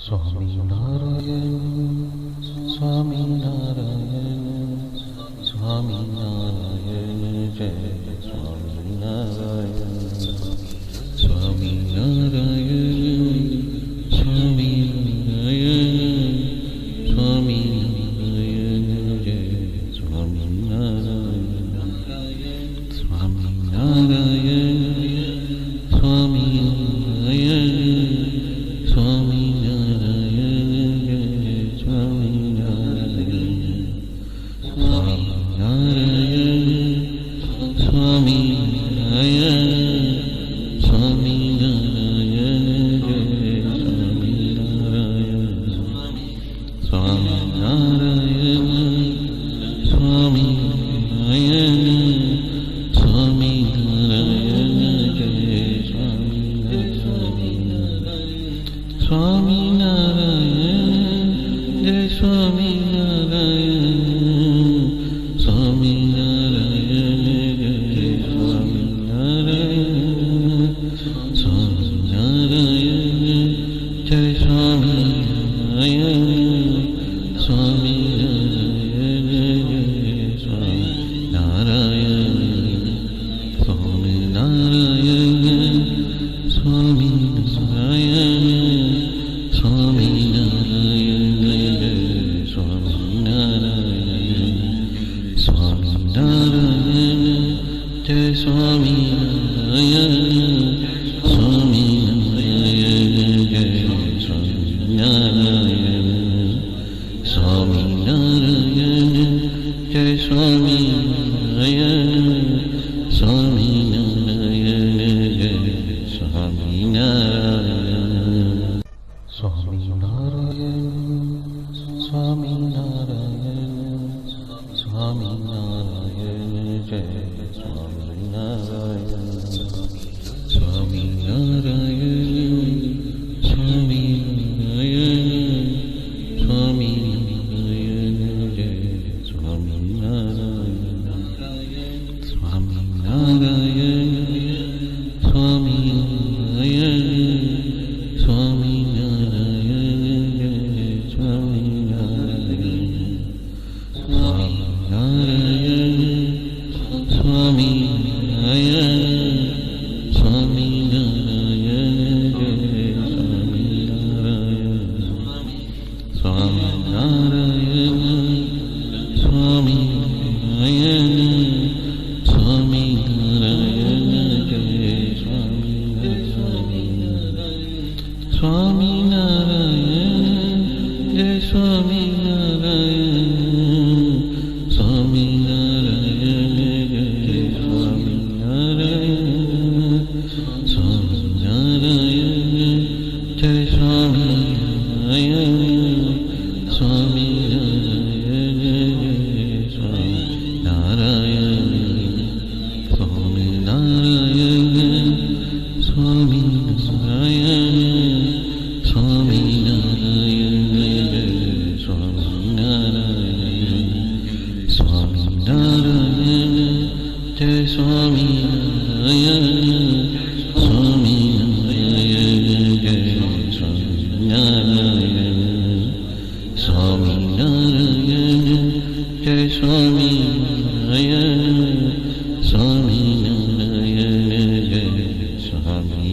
स्वामी नारायण स्वामी नारायण स्वामी नारायण जय स्वामी नारायण स्वामी नारायण स्वामी नारायण स्वामी नारायण जय स्वामी नारायण स्वामी नारायण स्वामी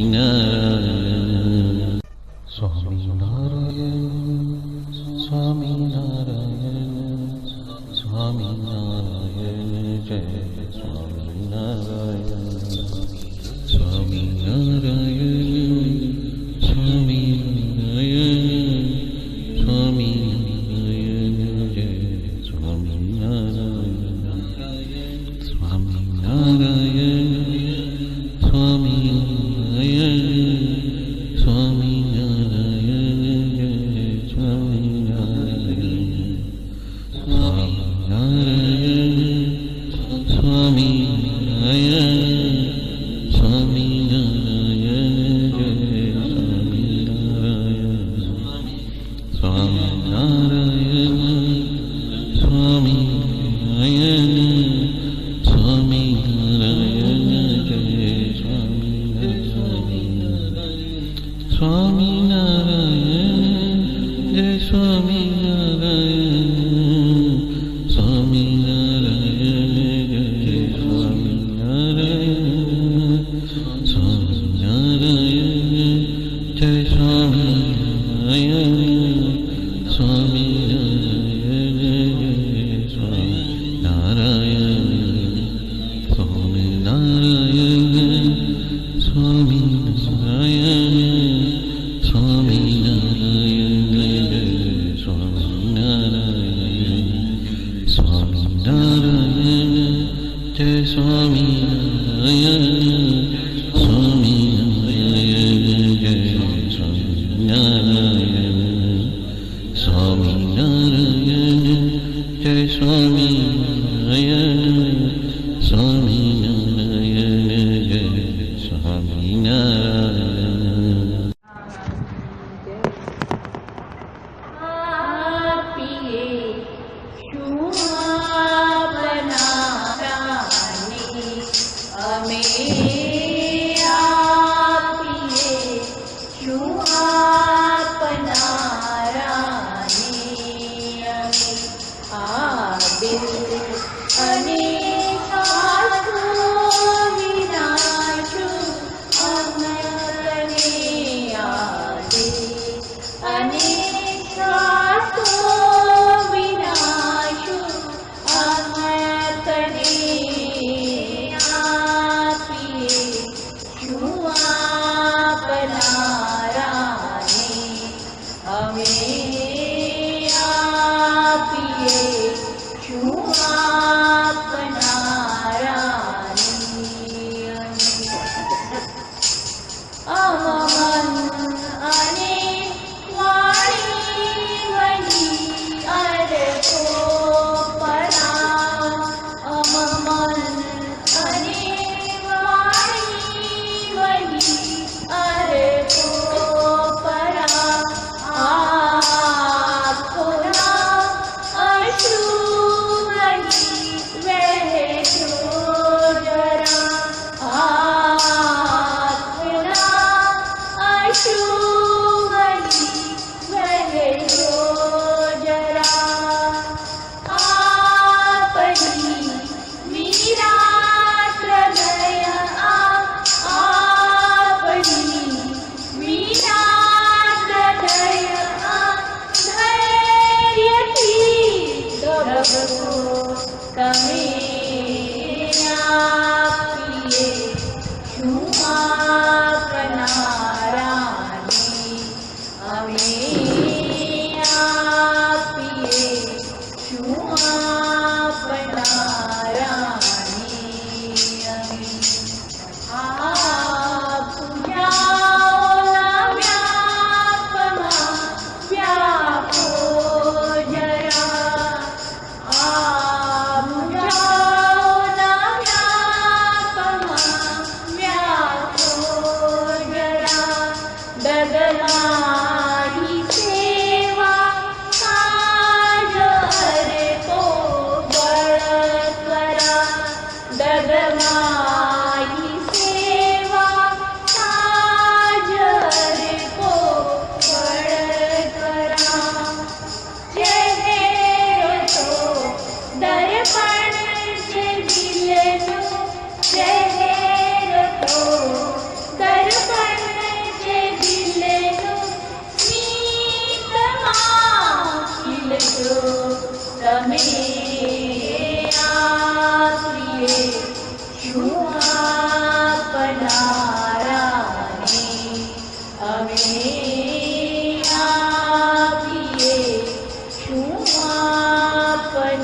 नारायण स्वामी स्वामी नारायण स्वामी नारायण जय स्वामी नारायण स्वामी नारायण जय स्वामी नारायण स्वामी नारायण जय स्वामी नारायण स्वामी नारायण स्वामी नारायण स्वामी नारायण जय स्वामी नारायण स्वामी नारायण जय स्वामी नारायण स्वामी नारायण जय स्वामी नारायण स्वामी नारायण जय स्वामी नारायण स्वामी नारायण जय स्वामी नारायण આપીએ શું આપનારાને અમે આપીએ શું આપનારાને અમે આ દિલ અને સાસુ વિનાશું અમરને આ દિલ અને સાસુ વિનાશું અમરને આપીએ શું આપનારાને અમે આપીએ શું આપનારાને અમન અને વાણી વની અરકો પરા અમન અને વાણી વની અરકો પરા આખોના અશ્રુ વની વહેજો જરા આખોના અશ્રુ વની વહેજો જરા આપણી વિરાટ હૃદય આપણી વિરાટ હૃદય ધૈર્યથી ધબકો તમે આપીએ શું આપનારાને અમે આપીએ શું આપનારાને અમે આ પૂજાઓના વ્યાપમાં વ્યાપો જરા આ પૂજાઓના વ્યાપમાં વ્યાપો જરા ડગલાની સેવા કાજ અરે કો બળ કરા ડગલાની સેવા કાજ અરે કો બળ કરા ચહેરો તો દર્પણ છે દિલનો ચહેરો તો દર્પણ છે દિલનો સ્મિતમાં ખીલજો તમે આપીએ શું આપનારાને અમે આપીએ શું આપનારાને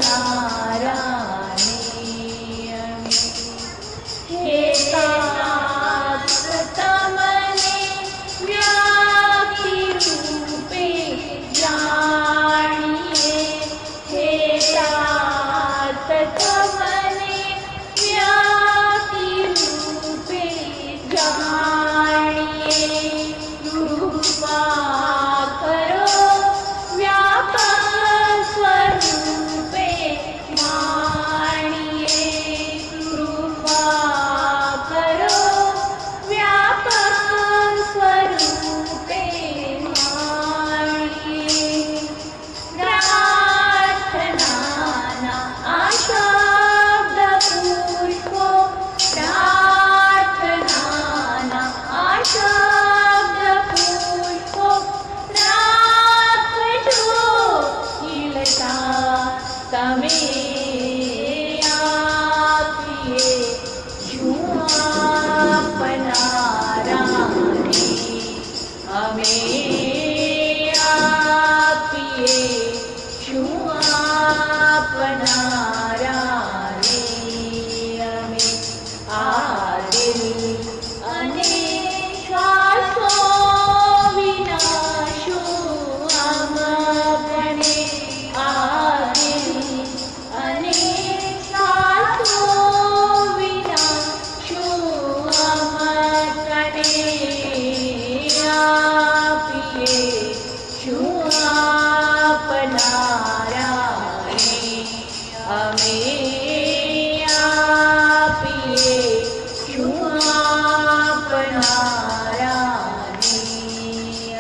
અમે હે તાત તમને વ્યક્તિ રૂપે જાણીએ હે તાત તમને વ્યક્તિ રૂપે જાણીએ રૂપ અમે આપીએ શું આપનારા રે અમે આ દિલ અને શ્વાસો વિના શું આપણે આ દિલ અને શ્વાસો વિના શું આપણે આપીએ શું આપનારા રે અમે આપીએ શું આપનારા રે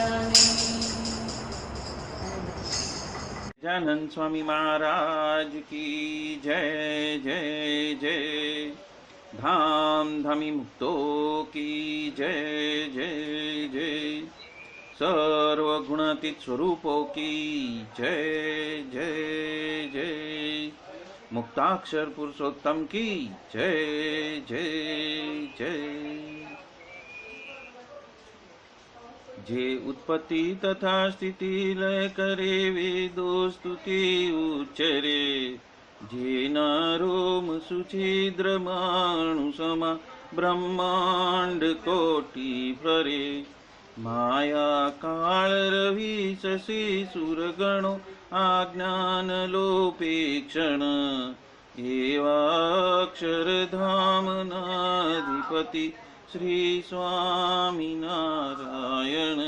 અમે સહજાનંદ સ્વામી મહારાજ की जय जय जय। धाम धामी मुक्तो की जय जय जय। सर्वगुणातीत स्वरूपों की जय जय जय। मुक्ताक्षर पुरुषोत्तम की जय जय जय। जे उत्पत्ति तथा स्थिति लय करे वेदो स्तुति उच्चरे। जे नारोम सुछिद्र माणु समा ब्रह्मांड कोटि फरे। माया काल रवि शशि सुरगणो आज्ञान लोपे क्षण। एवाक्षरधामनाधिपति श्री स्वामी नारायण।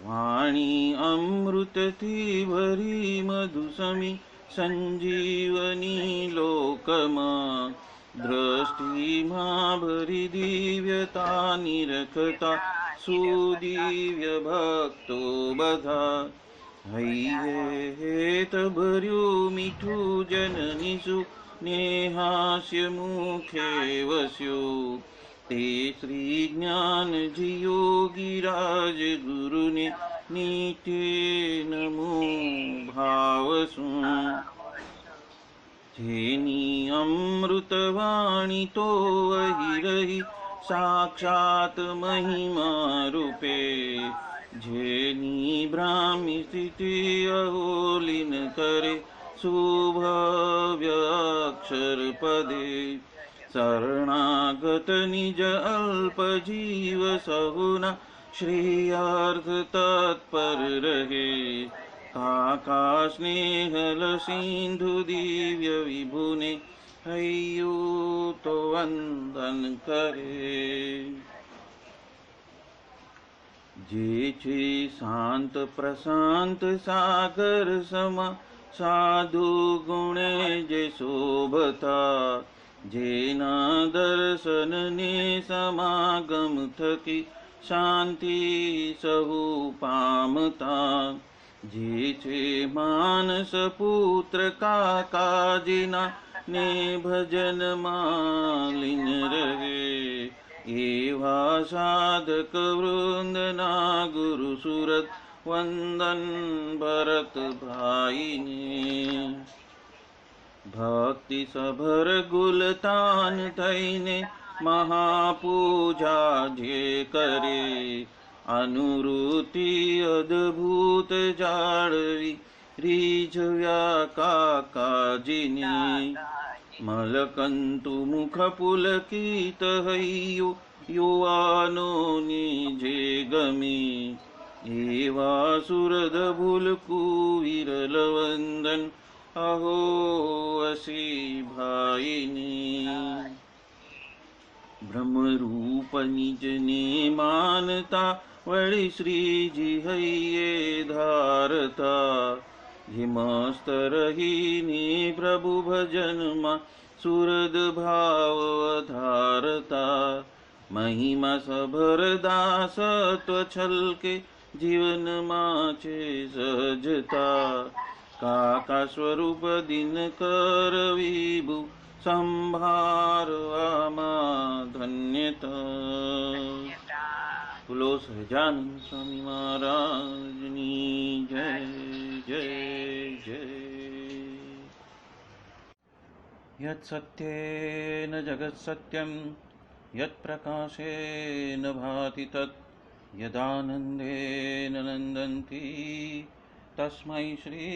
वाणी अमृत थी भरी मधुसमी संजीवनी लोकमा। दृष्टि मां भरी दिव्यता निरखता सुदिव्य भक्तो बधा। हૈયે હેત ભર્યું મીઠું जननीसु नेहास्य मुखे वस्यो। ते श्री ज्ञान जी योगीराज गुरुने नीते नमो भावसु। जेनी अमृतवाणी तो वही रही साक्षात महिमा रूपे। जेनी ब्राह्मी स्थिति अहोलिन करे शुभव्य अक्षर पदे। शरणागत निज अल्प जीव सहुना श्रेयार्थ तत्पर रहे। काका स्नेहल सिंधु दिव्य विभुने हय्यू तो वंदन करे। जे छे शांत प्रशांत सागर समा साधु गुणे जे शोभता। जेना दर्शन ने समागम थकी शांति सहु पामता। जे छे मानस पुत्र काकाजीना ने भजन मालिन रहे। एवा साधक वृंदना गुरु सुरत वंदन भरत भाई ने। भक्ति सभर गुलतान थईने महापूजा जे करे। अनुरूति अद्भुत जाळवी રીઝવ્યા કાકાજીની। મલકંતુ મુખ પુલકિત હૈયું યુવાનોની જે ગમી। એવા સુરદ ભૂલકુ વિરલ વંદન અહો અસી ભાઈની। ब्रह्मरूप निजने मानता वळी श्रीजी हૈયે धारता। જે મસ્ત રહીને પ્રભુ ભજનમાં સુરદ ભાવ ધારતા। મહિમા સભર દાસત્વ છલકે જીવનમાં છે સહજતા। કાકા સ્વરૂપ દિનકર વિભુ સંભાળવામાં ધન્યતા। બોલો સહજાનંદ સ્વામી મહારાજની જય जय जय। यत् सत्येन जगत् सत्यं यत् प्रकाशेन भाति तत् यदानन्देन नन्दन्ति तस्मै श्री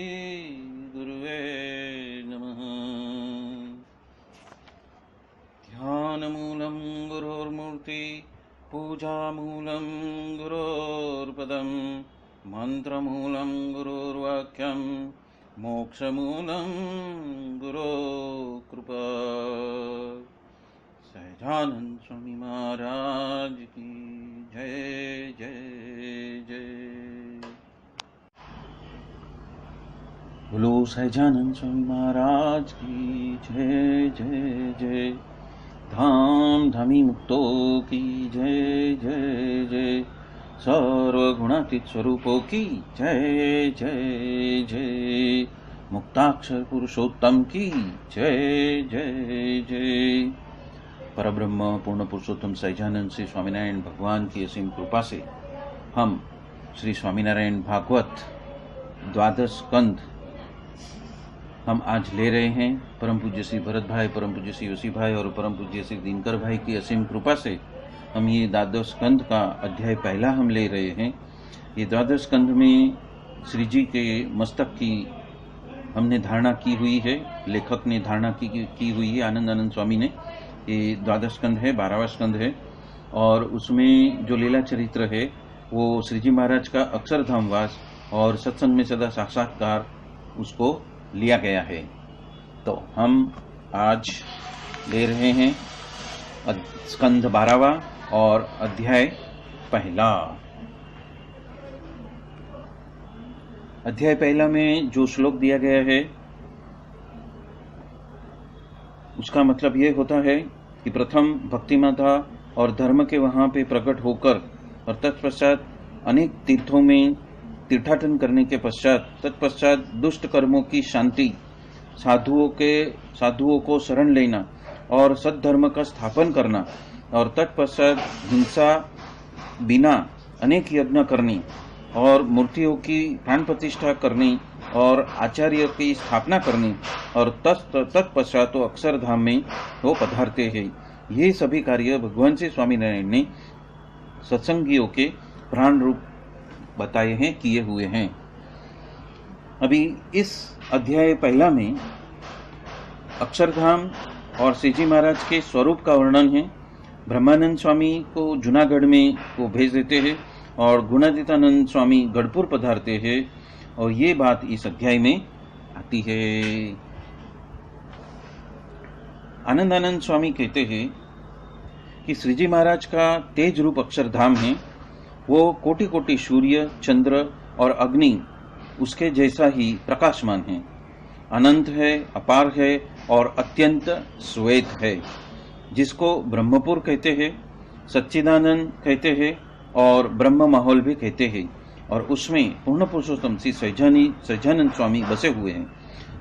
गुरुवे नमः। ध्यानमूलं गुरोर्मूर्ति पूजामूलं गुरोर्पदं मन्त्रमूलं गुरोर्वाक्यं मोक्षमूलं गुरो कृपा। सहजानंद स्वामी महाराज की जय जय जय। बोलो सहजानंद स्वामी महाराज की जय जय जय। धाम धामी मुक्तों की जय जय जय। सर्वगुणातीत स्वरूपों की जय जय जय। मुक्ताक्षर पुरुषोत्तम की जय जय जय। परब्रह्म पूर्ण पुरुषोत्तम सहजानंद श्री स्वामीनारायण भगवान की असीम कृपा से हम श्री स्वामीनारायण भागवत द्वादश स्कंध हम आज ले रहे हैं। परम पूज्य श्री भरत भाई, परम पूज्य श्री योशी भाई और परम पूज्य श्री दिनकर भाई की असीम कृपा से हम ये द्वादश स्कंध का अध्याय पहला हम ले रहे हैं। ये द्वादश स्कंध में श्री जी के मस्तक की हमने धारणा की हुई है, लेखक ने धारणा की हुई है, आनंदानंद स्वामी ने। ये द्वादश स्कंध है, 12वां स्कंध है और उसमें जो लीला चरित्र है वो श्री जी महाराज का अक्षरधाम वास और सत्संग में सदा साक्षात्कार उसको लिया गया है। तो हम आज ले रहे हैं स्कंध 12वां और अध्याय पहला। अध्याय पहला में जो श्लोक दिया गया है उसका मतलब यह होता है कि प्रथम भक्ति माता और धर्म के वहां पे प्रकट होकर और तत्पश्चात अनेक तीर्थों में तीर्थाटन करने के पश्चात तत्पश्चात दुष्ट कर्मों की शांति, साधुओं को शरण लेना और सद्धर्म का स्थापन करना और तत्पश्चात हिंसा बिना अनेक यज्ञ करनी और मूर्तियों की प्राण प्रतिष्ठा करनी और आचार्य की स्थापना करनी और तत्पश्चात वो अक्षरधाम में वो पधारते हैं। ये सभी कार्य भगवान श्री स्वामीनारायण ने सत्संगियों के प्राण रूप बताए हैं, किए हुए हैं। अभी इस अध्याय पहला में अक्षरधाम और श्री जी महाराज के स्वरूप का वर्णन है। ब्रह्मानंद स्वामी को जूनागढ़ में वो भेज देते हैं और गुणातीतानंद स्वामी गढ़पुर पधारते हैं और ये बात इस अध्याय में आती है। आनंदानंद स्वामी कहते हैं कि श्री जी महाराज का तेज रूप अक्षरधाम है। वो कोटि कोटि सूर्य, चंद्र और अग्नि उसके जैसा ही प्रकाशमान है, अनंत है, अपार है और अत्यंत श्वेत है, जिसको ब्रह्मपुर कहते हैं, सच्चिदानंद कहते हैं और ब्रह्म माहौल भी कहते हैं। और उसमें पूर्ण पुरुषोत्तम श्री सहजानंद स्वामी बसे हुए हैं,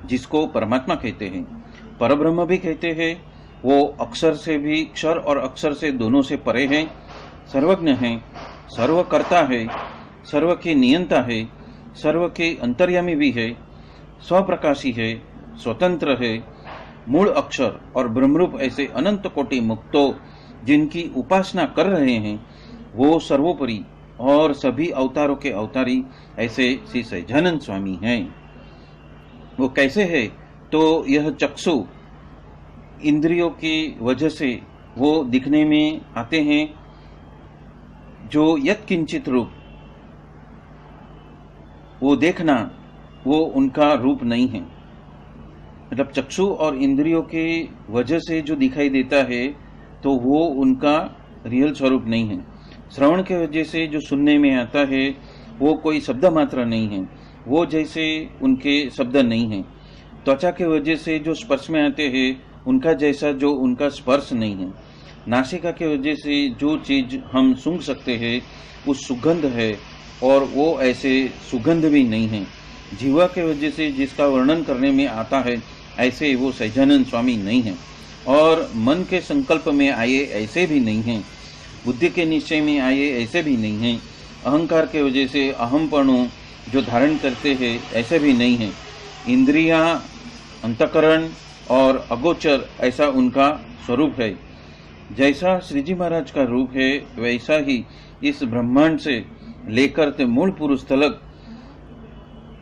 जिसको परमात्मा कहते हैं, परब्रह्म भी कहते हैं। वो अक्षर से भी, क्षर और अक्षर से दोनों से परे हैं, सर्वज्ञ है, सर्वकर्ता है, सर्व के नियंता है, सर्व के अंतर्यामी भी है, स्वप्रकाशी है, स्वतंत्र है, मूल अक्षर और ब्रह्मरूप ऐसे अनंत कोटि मुक्तो जिनकी उपासना कर रहे हैं वो सर्वोपरि और सभी अवतारों के अवतारी ऐसे श्री सहजानंद स्वामी हैं। वो कैसे है? तो यह चक्षु इंद्रियों की वजह से वो दिखने में आते हैं, जो यत्किंचित रूप वो देखना वो उनका रूप नहीं है। मतलब चक्षु और इंद्रियों के वजह से जो दिखाई देता है तो वो उनका रियल स्वरूप नहीं है। श्रवण के वजह से जो सुनने में आता है वो कोई शब्द मात्र नहीं है, वो जैसे उनके शब्द नहीं है। त्वचा के वजह से जो स्पर्श में आते हैं उनका जैसा जो उनका स्पर्श नहीं है। नासिका के वजह से जो चीज हम सूंघ सकते हैं वो सुगंध है और वो ऐसे सुगंध भी नहीं है। जीवा के वजह से जिसका वर्णन करने में आता है ऐसे वो सहजानंद स्वामी नहीं है। और मन के संकल्प में आए ऐसे भी नहीं हैं, बुद्धि के निश्चय में आए ऐसे भी नहीं हैं, अहंकार के वजह से अहमपणु जो धारण करते हैं ऐसे भी नहीं हैं। इंद्रियां, अंतकरण और अगोचर ऐसा उनका स्वरूप है। जैसा श्री जी महाराज का रूप है वैसा ही इस ब्रह्मांड से लेकर ते मूल पुरुष तलक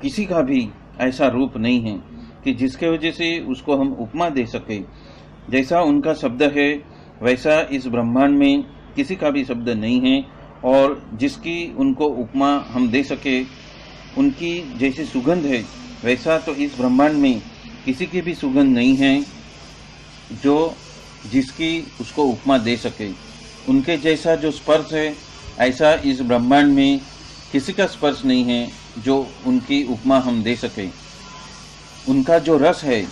किसी का भी ऐसा रूप नहीं है कि जिसके वजह से उसको हम उपमा दे सके। जैसा उनका शब्द है वैसा इस ब्रह्मांड में किसी का भी शब्द नहीं है, और जिसकी उनको उपमा हम दे सके, उनकी जैसी सुगंध है वैसा तो इस ब्रह्मांड में किसी की भी सुगंध नहीं है जो जिसकी उसको उपमा दे सके। उनके जैसा जो स्पर्श है ऐसा इस ब्रह्मांड में किसी का स्पर्श नहीं है जो उनकी उपमा हम दे सके। उनका जो रस है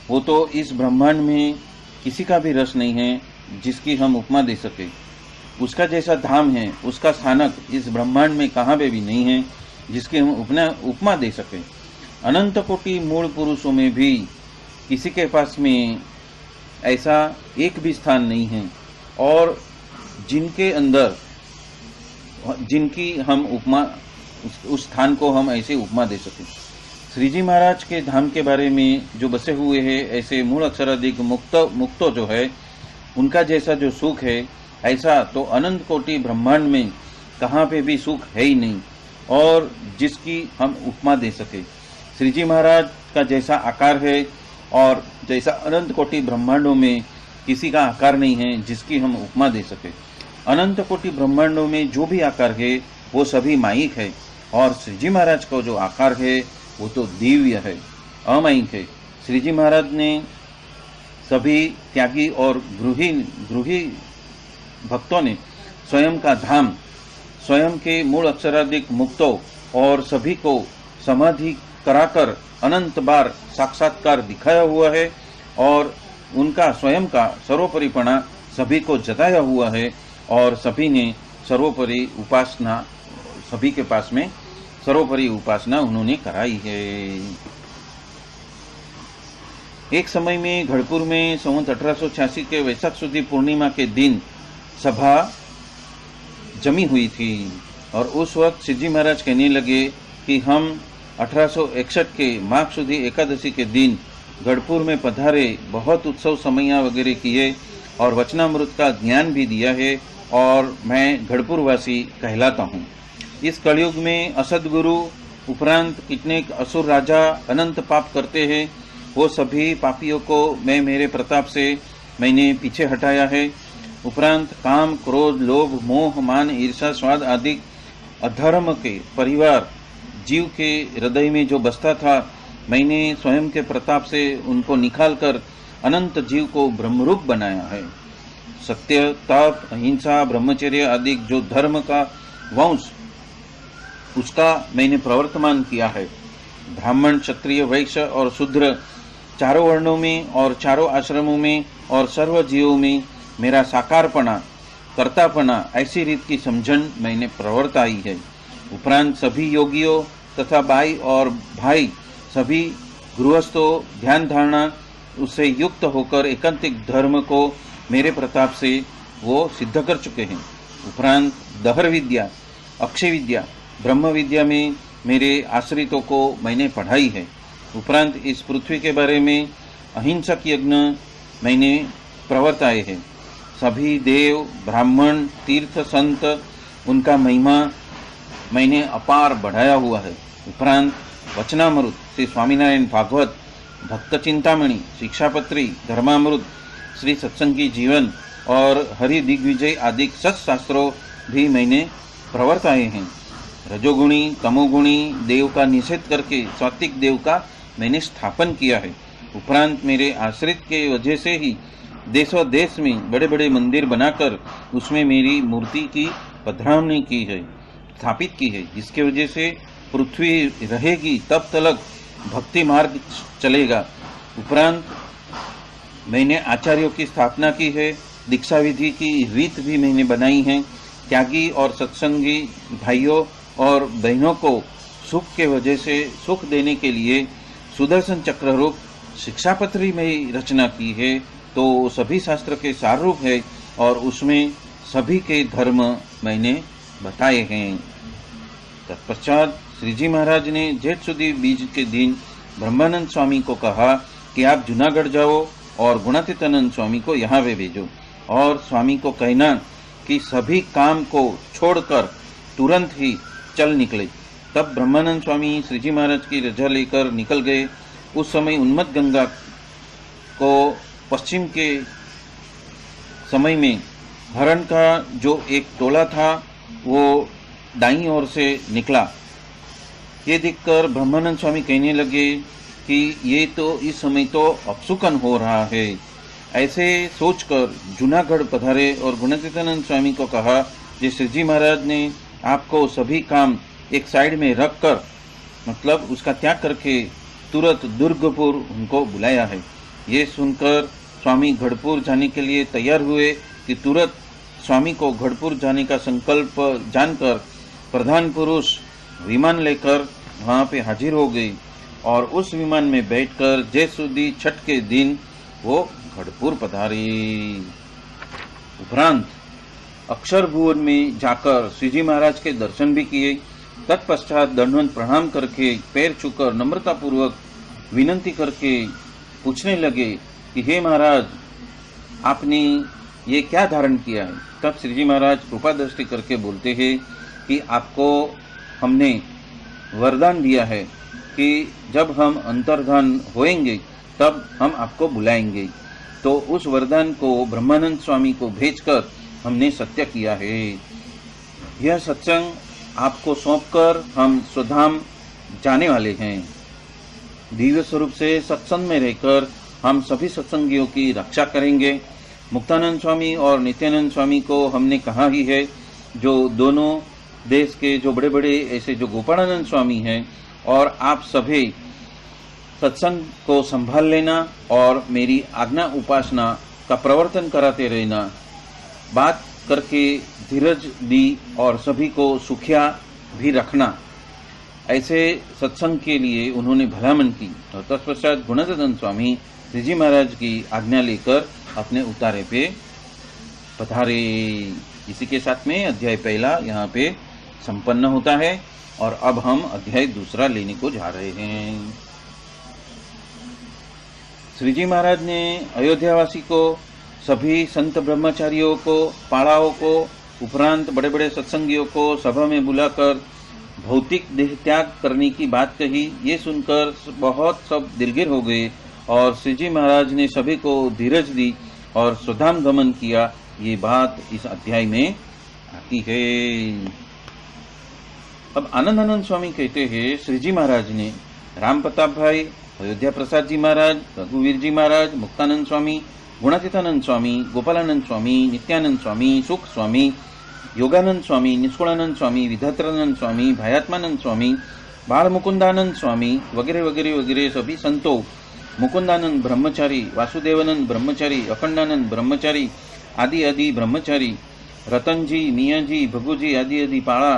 वो तो इस ब्रह्मांड में किसी का भी रस नहीं है जिसकी हम उपमा दे सके। उसका जैसा धाम है, उसका स्थानक इस ब्रह्मांड में कहाँ पे भी नहीं है जिसकी हम उपमा दे सके। अनंत कोटि मूल पुरुषों में भी किसी के पास में ऐसा एक भी स्थान नहीं है और जिनके अंदर जिनकी हम उपमा उस स्थान को हम ऐसे उपमा दे सके। श्री जी महाराज के धाम के बारे में जो बसे हुए हैं ऐसे मूल अक्षराधिक मुक्तो जो है उनका जैसा जो सुख है ऐसा तो अनंत कोटि ब्रह्मांड में कहाँ पे भी सुख है ही नहीं और जिसकी हम उपमा दे सके। श्री जी महाराज का जैसा आकार है और जैसा अनंत कोटि ब्रह्मांडों में किसी का आकार नहीं है जिसकी हम उपमा दे सके। अनंत कोटि ब्रह्मांडों में जो भी आकार है वो सभी मायिक है और श्री जी महाराज का जो आकार है वो तो दिव्य है, अमायिक है। श्री जी महाराज ने सभी त्यागी और गृही भक्तों ने स्वयं का धाम, स्वयं के मूल अक्षराधिक मुक्तों और सभी को समाधि कराकर अनंत बार साक्षात्कार दिखाया हुआ है और उनका स्वयं का सर्वोपरिपणा सभी को जताया हुआ है और सभी ने सर्वोपरि उपासना, सभी के पास में सर्वोपरि उपासना उन्होंने कराई है। एक समय में घड़पुर में संवत 1886 के वैशाख सुदी पूर्णिमा के दिन सभा जमी हुई थी और उस वक्त श्री जी महाराज कहने लगे कि हम 1861 के माघ सुदी एकादशी के दिन गढ़पुर में पधारे, बहुत उत्सव समैया वगैरह किए और वचनामृत का ज्ञान भी दिया है और मैं गढ़पुर वासी कहलाता हूँ। इस कलयुग में असदगुरु उपरांत कितने असुर राजा अनंत पाप करते हैं, वो सभी पापियों को मैं मेरे प्रताप से मैंने पीछे हटाया है। उपरांत काम, क्रोध, लोभ, मोह, मान, ईर्षा, स्वाद आदि अधर्म के परिवार जीव के हृदय में जो बसता था, मैंने स्वयं के प्रताप से उनको निकालकर अनंत जीव को ब्रह्मरूप बनाया है। सत्य, तप, अहिंसा, ब्रह्मचर्य आदि जो धर्म का वंश उसका मैंने प्रवर्तमान किया है। ब्राह्मण, क्षत्रिय, वैश्य और शूद्र चारों वर्णों में और चारों आश्रमों में और सर्व जीवों में मेरा साकारपना, कर्तापना ऐसी रीत की समझन मैंने प्रवर्ताई है। उपरांत सभी योगियों तथा बाई और भाई सभी गृहस्थों ध्यान धारणा उससे युक्त होकर एकांतिक धर्म को मेरे प्रताप से वो सिद्ध कर चुके हैं। उपरांत दहर विद्या, अक्षय विद्या, ब्रह्म विद्या में मेरे आश्रितों को मैंने पढ़ाई है। उपरांत इस पृथ्वी के बारे में अहिंसक यज्ञ मैंने प्रवर्ताए हैं। सभी देव, ब्राह्मण, तीर्थ, संत उनका महिमा मैंने अपार बढ़ाया हुआ है। उपरांत वचनामृत, श्री स्वामीनारायण भागवत, भक्त चिंतामणि, शिक्षापत्री, धर्मामृत, श्री सत्संगी जीवन और हरि दिग्विजय आदि सत्शास्त्रों भी मैंने प्रवर्ताए हैं। रजोगुणी, तमोगुणी देव का निषेध करके सात्विक देव का मैंने स्थापन किया है। उपरांत मेरे आश्रित के वजह से ही देशों देश में बड़े बड़े मंदिर बनाकर उसमें मेरी मूर्ति की पधरावनी की है, स्थापित की है, जिसके वजह से पृथ्वी रहेगी तब तक भक्ति मार्ग चलेगा। उपरांत मैंने आचार्यों की स्थापना की है, दीक्षा विधि की रीत भी मैंने बनाई है। त्यागी और सत्संगी भाइयों और बहनों को सुख के वजह से सुख देने के लिए सुदर्शन चक्र रूप शिक्षापत्री में रचना की है, तो सभी शास्त्र के सार रूप है और उसमें सभी के धर्म मैंने बताए हैं। तत्पश्चात श्री जी महाराज ने जेठ सुदी बीज के दिन ब्रह्मानंद स्वामी को कहा कि आप जूनागढ़ जाओ और गुणातीतानंद स्वामी को यहाँ पे भेजो और स्वामी को कहना कि सभी काम को छोड़कर तुरंत ही चल निकले। तब ब्रह्मानंद स्वामी श्री जी महाराज की रजा लेकर निकल गए। उस समय उन्मत्त गंगा को पश्चिम के समय में हरण का जो एक टोला था वो दाईं ओर से निकला। ये देखकर ब्रह्मानंद स्वामी कहने लगे कि ये तो इस समय तो अपसुकन हो रहा है। ऐसे सोचकर जूनागढ़ पधारे और गुणातीतानंद स्वामी को कहा, जी श्री जी महाराज ने आपको सभी काम एक साइड में रखकर, मतलब उसका त्याग करके तुरंत दुर्गपुर उनको बुलाया है। ये सुनकर स्वामी गढ़पुर जाने के लिए तैयार हुए कि तुरंत स्वामी को गढ़पुर जाने का संकल्प जानकर प्रधान पुरुष विमान लेकर वहाँ पे हाजिर हो गई और उस विमान में बैठकर जय सुदी छठ के दिन वो गढ़पुर पधारी। उपरांत अक्षर भुवन में जाकर श्रीजी महाराज के दर्शन भी किए। तत्पश्चात दंडवत प्रणाम करके पैर छूकर नम्रता पूर्वक विनंती करके पूछने लगे कि हे महाराज, आपने ये क्या धारण किया है। तब श्रीजी महाराज कृपा दृष्टि करके बोलते हैं कि आपको हमने वरदान दिया है कि जब हम अंतर्धान होएंगे तब हम आपको बुलाएंगे। तो उस वरदान को ब्रह्मानंद स्वामी को भेजकर हमने सत्य किया है। यह सत्संग आपको सौंपकर हम स्वधाम जाने वाले हैं। दिव्य स्वरूप से सत्संग में रहकर हम सभी सत्संगियों की रक्षा करेंगे। मुक्तानंद स्वामी और नित्यानंद स्वामी को हमने कहा ही है, जो दोनों देश के जो बड़े बड़े ऐसे जो गोपालानंद स्वामी हैं, और आप सभी सत्संग को संभाल लेना और मेरी आज्ञा उपासना का प्रवर्तन कराते रहना। बात करके धीरज दी और सभी को सुखिया भी रखना। ऐसे सत्संग के लिए उन्होंने भलामन की और तत्पश्चात गुणातीतानंद स्वामी श्रीजी महाराज की आज्ञा लेकर अपने उतारे पे पधारे। इसी के साथ में अध्याय पहला यहाँ पे संपन्न होता है और अब हम अध्याय दूसरा लेने को जा रहे हैं। श्रीजी महाराज ने अयोध्यावासी को, सभी संत ब्रह्मचारियों को, पाड़ाओं को, उपरांत बड़े बड़े सत्संगियों को सभा में बुलाकर भौतिक देह त्याग करने की बात कही। ये सुनकर बहुत सब दिलगिर हो गए और श्रीजी महाराज ने सभी को धीरज दी और स्वधाम गमन किया। ये बात इस अध्याय में आती है। अब आनंदानंद स्वामी कहते हैं, श्रीजी महाराज ने राम प्रताप भाई, अयोध्या प्रसाद जी महाराज, रघुवीर जी महाराज, मुक्तानंद स्वामी, गुणातीतानंद स्वामी, गोपालानंद स्वामी, नित्यानंद स्वामी, सुख स्वामी, योगानंद स्वामी, निष्कुलानंद स्वामी, विधात्रानंद स्वामी, भायात्मानंद स्वामी, बाल मुकुंदानंद स्वामी वगैरह वगैरह वगैरह सभी संतों, मुकुंदानंद ब्रह्मचारी, वासुदेवानंद ब्रह्मचारी, अखंडानंद ब्रह्मचारी, आदि आदि ब्रह्मचारी, रतन जी, मियाँ जी, भगुजी आदि आदि पाड़ा,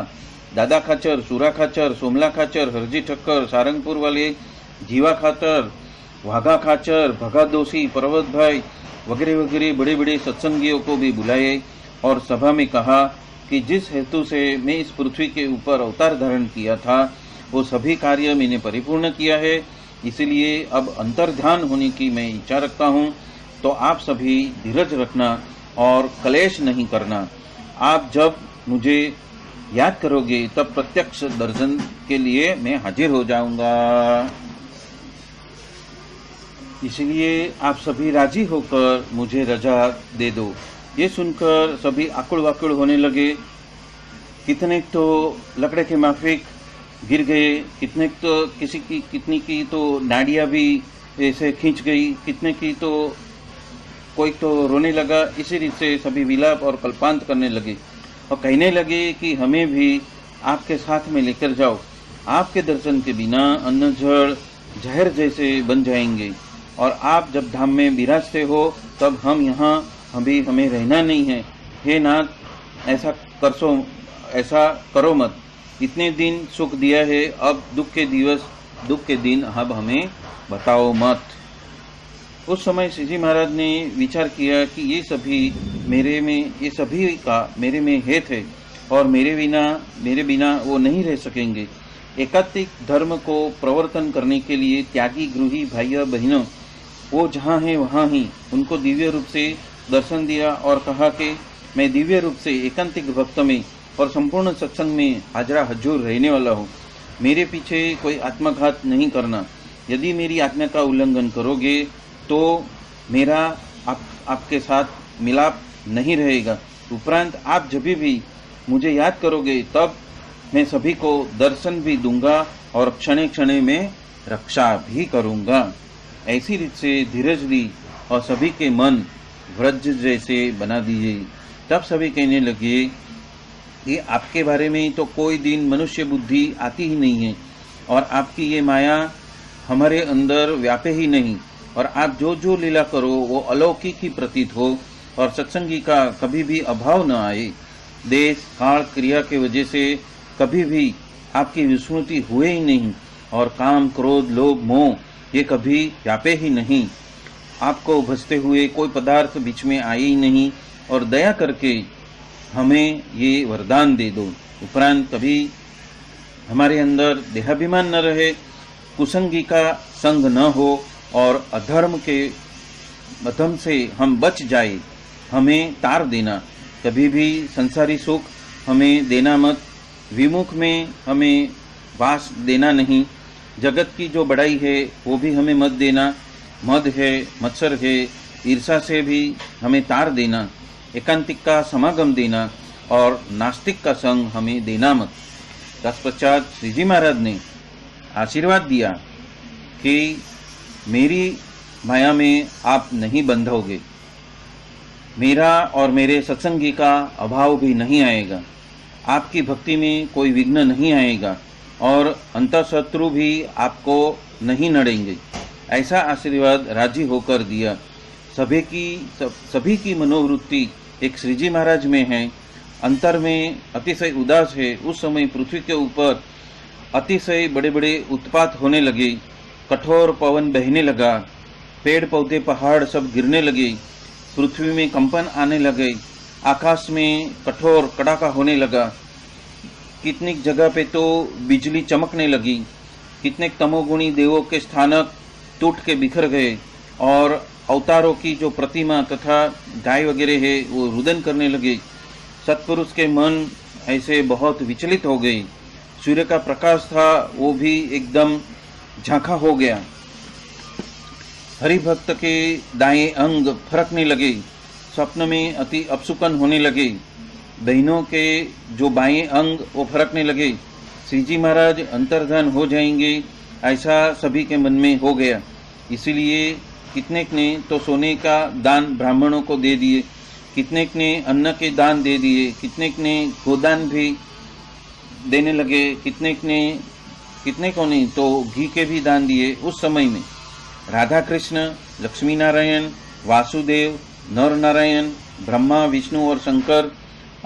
दादा खाचर, सूरा खाचर, सोमला खाचर, हरजी ठक्कर, सारंगपुर वाले, जीवा खाचर, वाघा खाचर, भगा दोषी, पर्वत भाई वगैरह वगैरह बड़े बड़े सत्संगियों को भी बुलाए और सभा में कहा कि जिस हेतु से मैं इस पृथ्वी के ऊपर अवतार धारण किया था वो सभी कार्य मैंने परिपूर्ण किया है। इसलिए अब अंतर्ध्यान होने की मैं इच्छा रखता हूँ। तो आप सभी धीरज रखना और कलेश नहीं करना। आप जब मुझे याद करोगे तब प्रत्यक्ष दर्शन के लिए मैं हाजिर हो जाऊंगा। इसलिए आप सभी राजी होकर मुझे रजा दे दो। ये सुनकर सभी आकुड़ वाकुड़ होने लगे। कितने तो लकड़े के माफिक गिर गए, कितने तो कितनी की तो नाड़ियाँ भी ऐसे खींच गई, कितने की तो कोई तो रोने लगा। इसी रीत से सभी विलाप और कल्पांत करने लगे और कहने लगे कि हमें भी आपके साथ में लेकर जाओ। आपके दर्शन के बिना अन्न जल जहर जैसे बन जाएंगे और आप जब धाम में विराजते हो तब हम यहाँ अभी हमें रहना नहीं है। हे नाथ, ऐसा करो मत। इतने दिन सुख दिया है, अब दुख के दिन अब हमें बताओ मत। उस समय श्रीजी महाराज ने विचार किया कि ये सभी का मेरे में हेत है और मेरे बिना वो नहीं रह सकेंगे। एकात्मिक धर्म को प्रवर्तन करने के लिए त्यागी गृही भाइयों बहनों वो जहाँ हैं वहाँ ही उनको दिव्य रूप से दर्शन दिया और कहा कि मैं दिव्य रूप से एकांतिक भक्त में और संपूर्ण सत्संग में हाजरा हजूर रहने वाला हूँ। मेरे पीछे कोई आत्मघात नहीं करना। यदि मेरी आज्ञा का उल्लंघन करोगे तो मेरा आपके साथ मिलाप नहीं रहेगा। उपरांत आप जब भी मुझे याद करोगे तब मैं सभी को दर्शन भी दूंगा और क्षणे क्षणे में रक्षा भी करूंगा। ऐसी रीत से धीरज दी और सभी के मन व्रज जैसे बना दीजिए। तब सभी कहने लगे कि आपके बारे में तो कोई दिन मनुष्य बुद्धि आती ही नहीं है और आपकी ये माया हमारे अंदर व्यापे ही नहीं, और आप जो जो लीला करो वो अलौकिक ही प्रतीत हो और सत्संगी का कभी भी अभाव न आए। देश काल क्रिया के वजह से कभी भी आपकी विस्मृति हुए ही नहीं और काम क्रोध लोभ मोह ये कभी व्यापे ही नहीं। आपको भजते हुए कोई पदार्थ बीच में आए ही नहीं और दया करके हमें ये वरदान दे दो। उपरांत कभी हमारे अंदर देहाभिमान न रहे, कुसंगी का संग न हो और अधर्म के बधम से हम बच जाए। हमें तार देना, कभी भी संसारी सुख हमें देना मत, विमुख में हमें वास देना नहीं, जगत की जो बड़ाई है वो भी हमें मत देना, मद है मत्सर है ईर्षा से भी हमें तार देना, एकांतिक का समागम देना और नास्तिक का संग हमें देना मत। तत्पश्चात श्री जी महाराज ने आशीर्वाद दिया कि मेरी माया में आप नहीं बंधोगे, मेरा और मेरे सत्संगी का अभाव भी नहीं आएगा, आपकी भक्ति में कोई विघ्न नहीं आएगा और अंतःशत्रु भी आपको नहीं नड़ेंगे। ऐसा आशीर्वाद राजी होकर दिया। सभी की मनोवृत्ति एक श्री जी महाराज में है, अंतर में अतिशय उदास है। उस समय पृथ्वी के ऊपर अतिशय बड़े बड़े उत्पात होने लगे, कठोर पवन बहने लगा, पेड़ पौधे पहाड़ सब गिरने लगे, पृथ्वी में कंपन आने लगे, आकाश में कठोर कड़ाका होने लगा, कितनी जगह पे तो बिजली चमकने लगी, कितने तमोगुणी देवों के स्थानक टूट के बिखर गए और अवतारों की जो प्रतिमा तथा गाय वगैरह है वो रुदन करने लगे। सत्पुरुष के मन ऐसे बहुत विचलित हो गए। सूर्य का प्रकाश था वो भी एकदम झांका हो गया। हरिभक्त के दाएं अंग फरकने लगे, स्वप्न में अति अपसुकन होने लगे। बहनों के जो बाएं अंग वो फरकने लगे। श्री जी महाराज अंतर्धान हो जाएंगे ऐसा सभी के मन में हो गया। इसीलिए कितने ने तो सोने का दान ब्राह्मणों को दे दिए, कितने ने अन्न के दान दे दिए, कितने ने गोदान भी देने लगे, कितने को नहीं तो घी के भी दान दिए। उस समय में राधा कृष्ण, लक्ष्मी नारायण, वासुदेव, नर नारायण, ब्रह्मा, विष्णु और शंकर,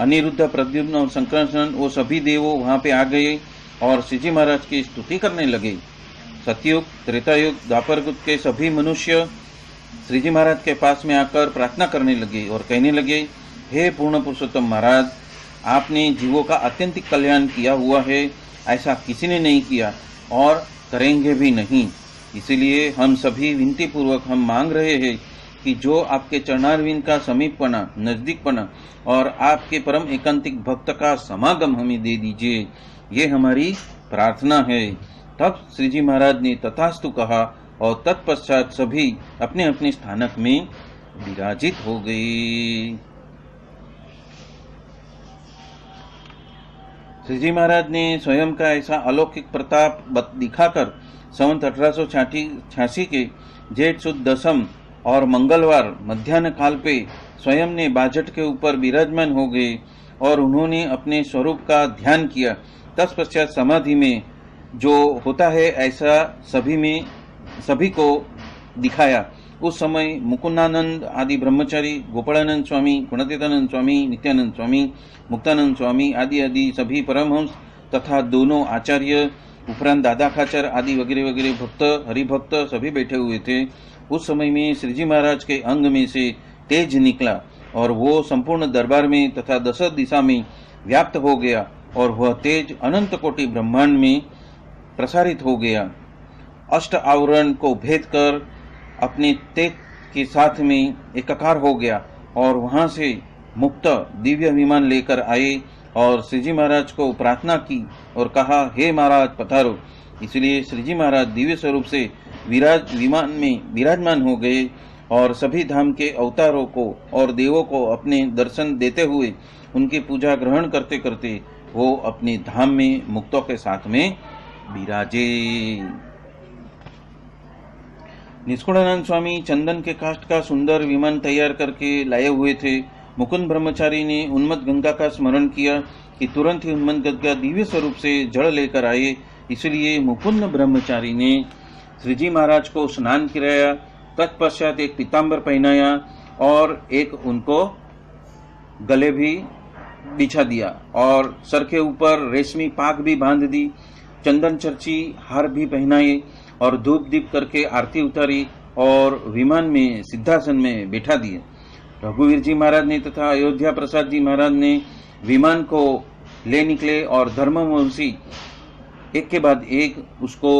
अनिरुद्ध, प्रद्युम्न और संकर्षण वो सभी देवों वहां पे आ गए और श्री जी महाराज की स्तुति करने लगे। सतयुग, त्रेतायुग, द्वापर युग के सभी मनुष्य श्री जी महाराज के पास में आकर प्रार्थना करने लगे और कहने लगे, हे पूर्ण पुरुषोत्तम महाराज, आपने जीवों का अत्यंतिक कल्याण किया हुआ है, ऐसा किसी ने नहीं किया और करेंगे भी नहीं। इसीलिए हम सभी विनती पूर्वक हम मांग रहे हैं कि जो आपके चरणारविंद का समीपपना, नजदीकपना और आपके परम एकांतिक भक्त का समागम हमें दे दीजिए, ये हमारी प्रार्थना है। तब श्री जी महाराज ने तथास्तु कहा और तत्पश्चात सभी अपने अपने स्थानक में विराजित हो गए। श्री जी महाराज ने स्वयं का ऐसा अलौकिक प्रताप दिखाकर संवत 1886 के जेठ सुद दसम और मंगलवार मध्याह्न काल पे स्वयं ने बाजट के ऊपर विराजमान हो गए और उन्होंने अपने स्वरूप का ध्यान किया। तत्पश्चात समाधि में जो होता है ऐसा सभी को दिखाया। उस समय मुकुंदानंद आदि ब्रह्मचारी, गोपालानंद स्वामी, गुणातीतानंद स्वामी, नित्यानंद स्वामी, मुक्तानंद स्वामी आदि सभी परमहंस तथा दोनों आचार्य, उपरांत दादा खाचर आदि वगैरह वगैरह भक्त, हरिभक्त सभी बैठे हुए थे। उस समय में श्री जी महाराज के अंग में से तेज निकला और वो संपूर्ण दरबार में तथा दस दिशा में व्याप्त हो गया और वह तेज अनंत कोटि ब्रह्मांड में प्रसारित हो गया। अष्ट आवरण को भेद कर अपने तेज के साथ में एकाकार हो गया और वहां से मुक्त दिव्य विमान लेकर आए और श्रीजी महाराज को प्रार्थना की और कहा, हे महाराज पधारो। इसलिए श्रीजी महाराज दिव्य स्वरूप से विमान में विराजमान हो गए और सभी धाम के अवतारों को और देवों को अपने दर्शन देते हुए उनकी पूजा ग्रहण करते करते वो अपने धाम में मुक्तों के साथ में विराजे। निष्कुड़ानंद स्वामी चंदन के काष्ठ का सुंदर विमान तैयार करके लाए हुए थे। मुकुंद ब्रह्मचारी ने उन्मत्त गंगा का स्मरण किया कि तुरंत ही उन्मत्त गंगा दिव्य स्वरूप से जल लेकर आए। इसलिए मुकुंद ब्रह्मचारी ने श्रीजी महाराज को स्नान कराया, तत्पश्चात एक पीताम्बर पहनाया और एक उनको गले भी बिछा दिया और सर के ऊपर रेशमी पाग भी बांध दी, चंदन चर्ची हार भी पहनाए और धूप दीप करके आरती उतारी और विमान में सिद्धासन में बैठा दिए। रघुवीर जी महाराज ने तथा अयोध्या प्रसाद जी महाराज ने विमान को ले निकले और धर्मवंशी एक के बाद एक उसको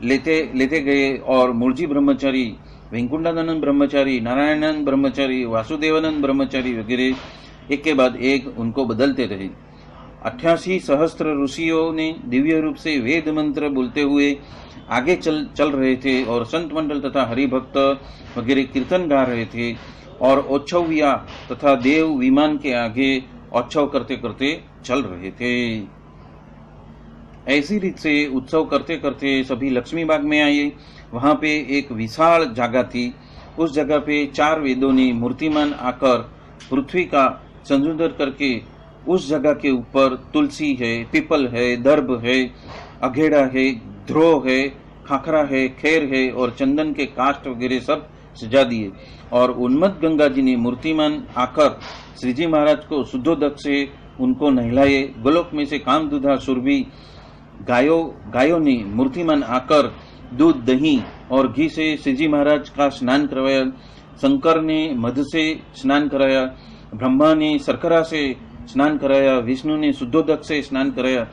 लेते गए और मूर्जी ब्रह्मचारी, वैकुंठानंद ब्रह्मचारी, नारायणानंद ब्रह्मचारी, वासुदेवानंद ब्रह्मचारी वगैरह एक के बाद एक उनको बदलते रहे। 88 सहस्त्र ऋषियों ने दिव्य रूप से वेद मंत्र बोलते हुए आगे चल रहे थे और संत मंडल तथा हरिभक्त वगैरह कीर्तन गा रहे थे और उत्सविया तथा देव विमान के आगे उत्सव करते करते चल रहे थे। ऐसी रीत से उत्सव करते करते सभी लक्ष्मी बाग में आए। वहां पे एक विशाल जगह थी। उस जगह पे 4 वेदों ने मूर्तिमान आकर पृथ्वी का संशोधन करके उस जगह के ऊपर तुलसी है, पीपल है, दर्भ है, अघेड़ा है, ध्रुव है, खाखरा है, खेर है और चंदन के काष्ठ वगैरह सब सजा दिए। और उन्मत्त गंगा जी ने मूर्तिमान आकर श्रीजी महाराज को शुद्धोदक से उनको नहलाए। गोलोक में से कामदुधा सुरभि गायों ने मूर्तिमान आकर दूध, दही और घी से श्रीजी महाराज का स्नान करवाया। शंकर ने मध से स्नान कराया, ब्रह्मा ने शर्करा से स्नान कराया, विष्णु ने शुद्धोदक से स्नान कराया।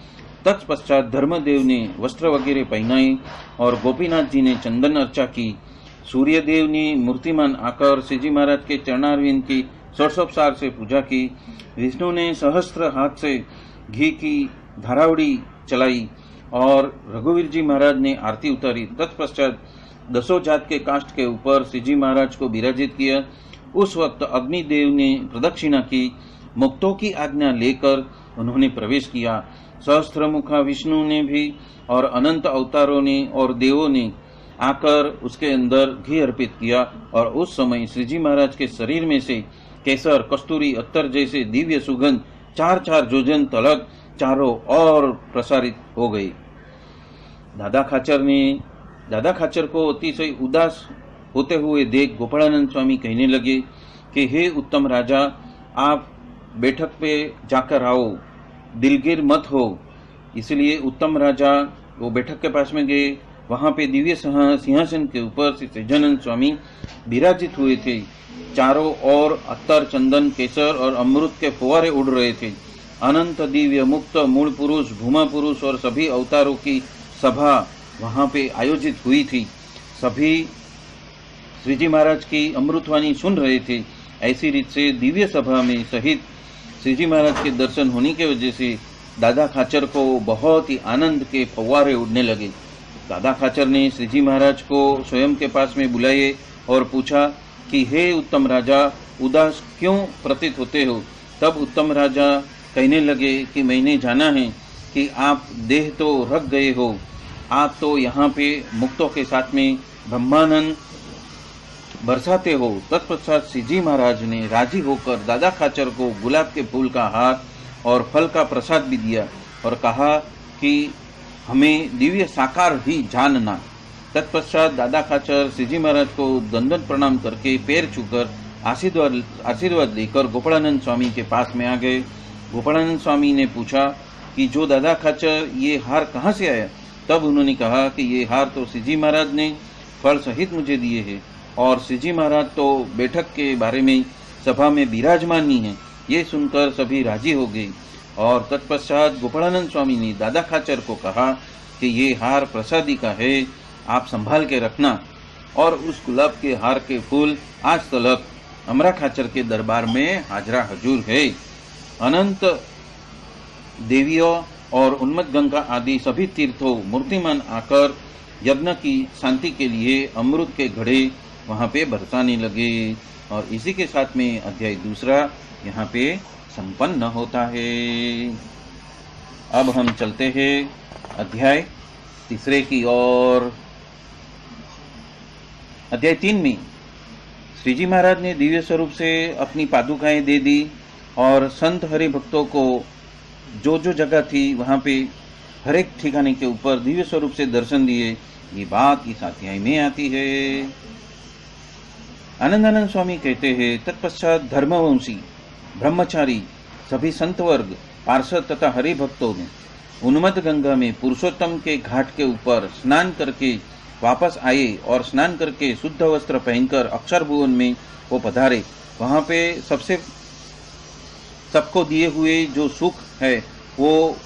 तत्पश्चात धर्मदेव ने वस्त्र वगैरह पहनाए और गोपीनाथ जी ने चंदन अर्चा की। सूर्य देव ने मूर्तिमान आकर श्रीजी महाराज के चरणारविंद की षोडशोपचार से पूजा की। विष्णु ने सहस्त्र हाथ से घी की धारावड़ी चलाई और रघुवीर जी महाराज ने आरती उतारी। तत्पश्चात 10 जात के काष्ठ के ऊपर श्रीजी महाराज को विराजित किया। उस वक्त अग्निदेव ने प्रदक्षिणा की। मुक्तों की आज्ञा लेकर उन्होंने प्रवेश किया। सहस्त्रमुखा विष्णु ने भी और अनंत अवतारों ने और देवों ने आकर उसके अंदर घी अर्पित किया और उस समय श्रीजी महाराज के शरीर में से केसर, कस्तूरी, अत्तर जैसे दिव्य सुगंध 4-4 जोजन तलक चारों और प्रसारित हो गई। दादा खाचर को अतिशय उदास होते हुए देख गोपालानंद स्वामी कहने लगे कि हे उत्तम राजा, आप बैठक पे जाकर आओ, दिलगीर मत हो। इसलिए उत्तम राजा वो बैठक के पास में गए। वहां पे दिव्य सिंहासन के ऊपर श्री सज्जानंद स्वामी विराजित हुए थे। चारों ओर अत्तर, चंदन, केसर और अमृत के फुवारे उड़ रहे थे। अनंत दिव्य मुक्त मूल पुरुष, भूमा पुरुष और सभी अवतारों की सभा वहां पे आयोजित हुई थी। सभी श्रीजी महाराज की अमृतवाणी सुन रहे थे। ऐसी रीत से दिव्य सभा में सहित श्रीजी महाराज के दर्शन होने की वजह से दादा खाचर को बहुत ही आनंद के फव्वारे उड़ने लगे। दादा खाचर ने श्रीजी महाराज को स्वयं के पास में बुलाए और पूछा कि हे उत्तम राजा, उदास क्यों प्रतीत होते हो? तब उत्तम राजा कहने लगे कि मैंने जाना है कि आप देह तो रख गए हो, आप तो यहाँ पे मुक्तों के साथ में ब्रह्मानंद बरसाते हो। तत्पश्चात श्रीजी महाराज ने राजी होकर दादा खाचर को गुलाब के फूल का हार और फल का प्रसाद भी दिया और कहा कि हमें दिव्य साकार ही जानना। तत्पश्चात दादा खाचर श्रीजी महाराज को दंडवत प्रणाम करके पैर छूकर आशीर्वाद लेकर गोपालानंद स्वामी के पास में आ गए। गोपालानंद स्वामी ने पूछा कि जो दादा खाचर ये हार कहाँ से आया? तब उन्होंने कहा कि ये हार तो श्रीजी महाराज ने फल सहित मुझे दिए हैं और श्रीजी महाराज तो बैठक के बारे में सभा में विराजमान ही हैं। ये सुनकर सभी राजी हो गए और तत्पश्चात गोपालानंद स्वामी ने दादा खाचर को कहा कि ये हार प्रसादी का है, आप संभाल के रखना। और उस गुलाब के हार के फूल आज तलक अमरा खाचर के दरबार में हाजरा हजूर है। अनंत देवियों और उन्मत्त गंगा आदि सभी तीर्थों मूर्तिमान आकर यज्ञ की शांति के लिए अमृत के घड़े वहां पे बरसाने लगे। और इसी के साथ में अध्याय दूसरा यहाँ पे संपन्न होता है। अब हम चलते हैं अध्याय तीसरे की ओर। अध्याय 3 में श्री जी महाराज ने दिव्य स्वरूप से अपनी पादुकाएं दे दी और संत हरि भक्तों को जो जो जगह थी वहां पे हर एक ठिकाने के ऊपर दिव्य स्वरूप से दर्शन दिए। ये बात इस अध्याय में आती है। आनंदानंद स्वामी कहते हैं, तत्पश्चात धर्मवंशी ब्रह्मचारी सभी संत वर्ग पार्षद तथा हरि भक्तों ने उन्मत्त गंगा में पुरुषोत्तम के घाट के ऊपर स्नान करके वापस आए और स्नान करके शुद्ध वस्त्र पहनकर अक्षर भुवन में वो पधारे। वहां पे सबको दिए हुए जो सुख है वो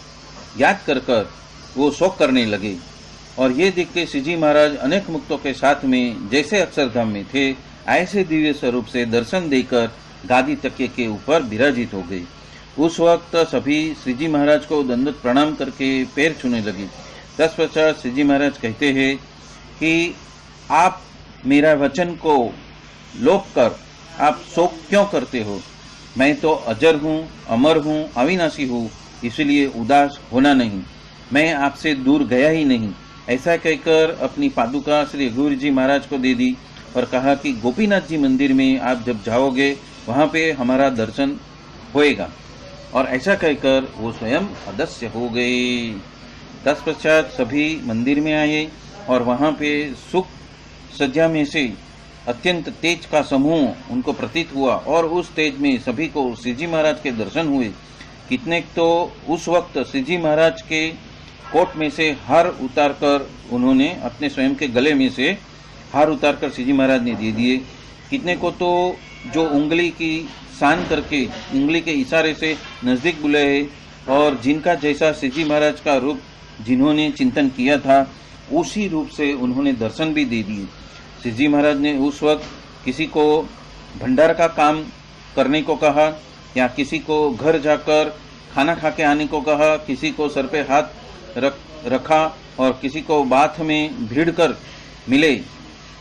याद कर वो शोक करने लगे। और ये देख के श्री जी महाराज अनेक मुक्तों के साथ में जैसे अक्षरधाम में थे ऐसे दिव्य स्वरूप से दर्शन देकर गादी तकिए के ऊपर विराजित हो गए। उस वक्त सभी श्री जी महाराज को दंडवत प्रणाम करके पैर छूने लगे। तत्पश्चात श्री जी महाराज कहते हैं कि आप मेरा वचन को लोप कर आप शोक क्यों करते हो? मैं तो अजर हूँ, अमर हूँ, अविनाशी हूँ, इसलिए उदास होना नहीं। मैं आपसे दूर गया ही नहीं। ऐसा कहकर अपनी पादुका श्री रघुवीर जी महाराज को दे दी और कहा कि गोपीनाथ जी मंदिर में आप जब जाओगे वहां पे हमारा दर्शन होएगा। और ऐसा कहकर वो स्वयं अदस्य हो गए। तत्पश्चात सभी मंदिर में आए और वहां पे सुख सज्जा में से अत्यंत तेज का समूह उनको प्रतीत हुआ और उस तेज में सभी को श्री जी महाराज के दर्शन हुए। कितने तो उस वक्त श्री जी महाराज के कोट में से हार उतारकर उन्होंने अपने स्वयं के गले में से हार उतारकर श्री जी महाराज ने दे दिए। कितने को तो जो उंगली की सान करके उंगली के इशारे से नजदीक बुलाए और जिनका जैसा श्री जी महाराज का रूप जिन्होंने चिंतन किया था उसी रूप से उन्होंने दर्शन भी दे दिए। श्री जी महाराज ने उस वक्त किसी को भंडार का काम करने को कहा या किसी को घर जाकर खाना खा के आने को कहा, किसी को सर पे हाथ रखा और किसी को बाथ में भीड़ कर मिले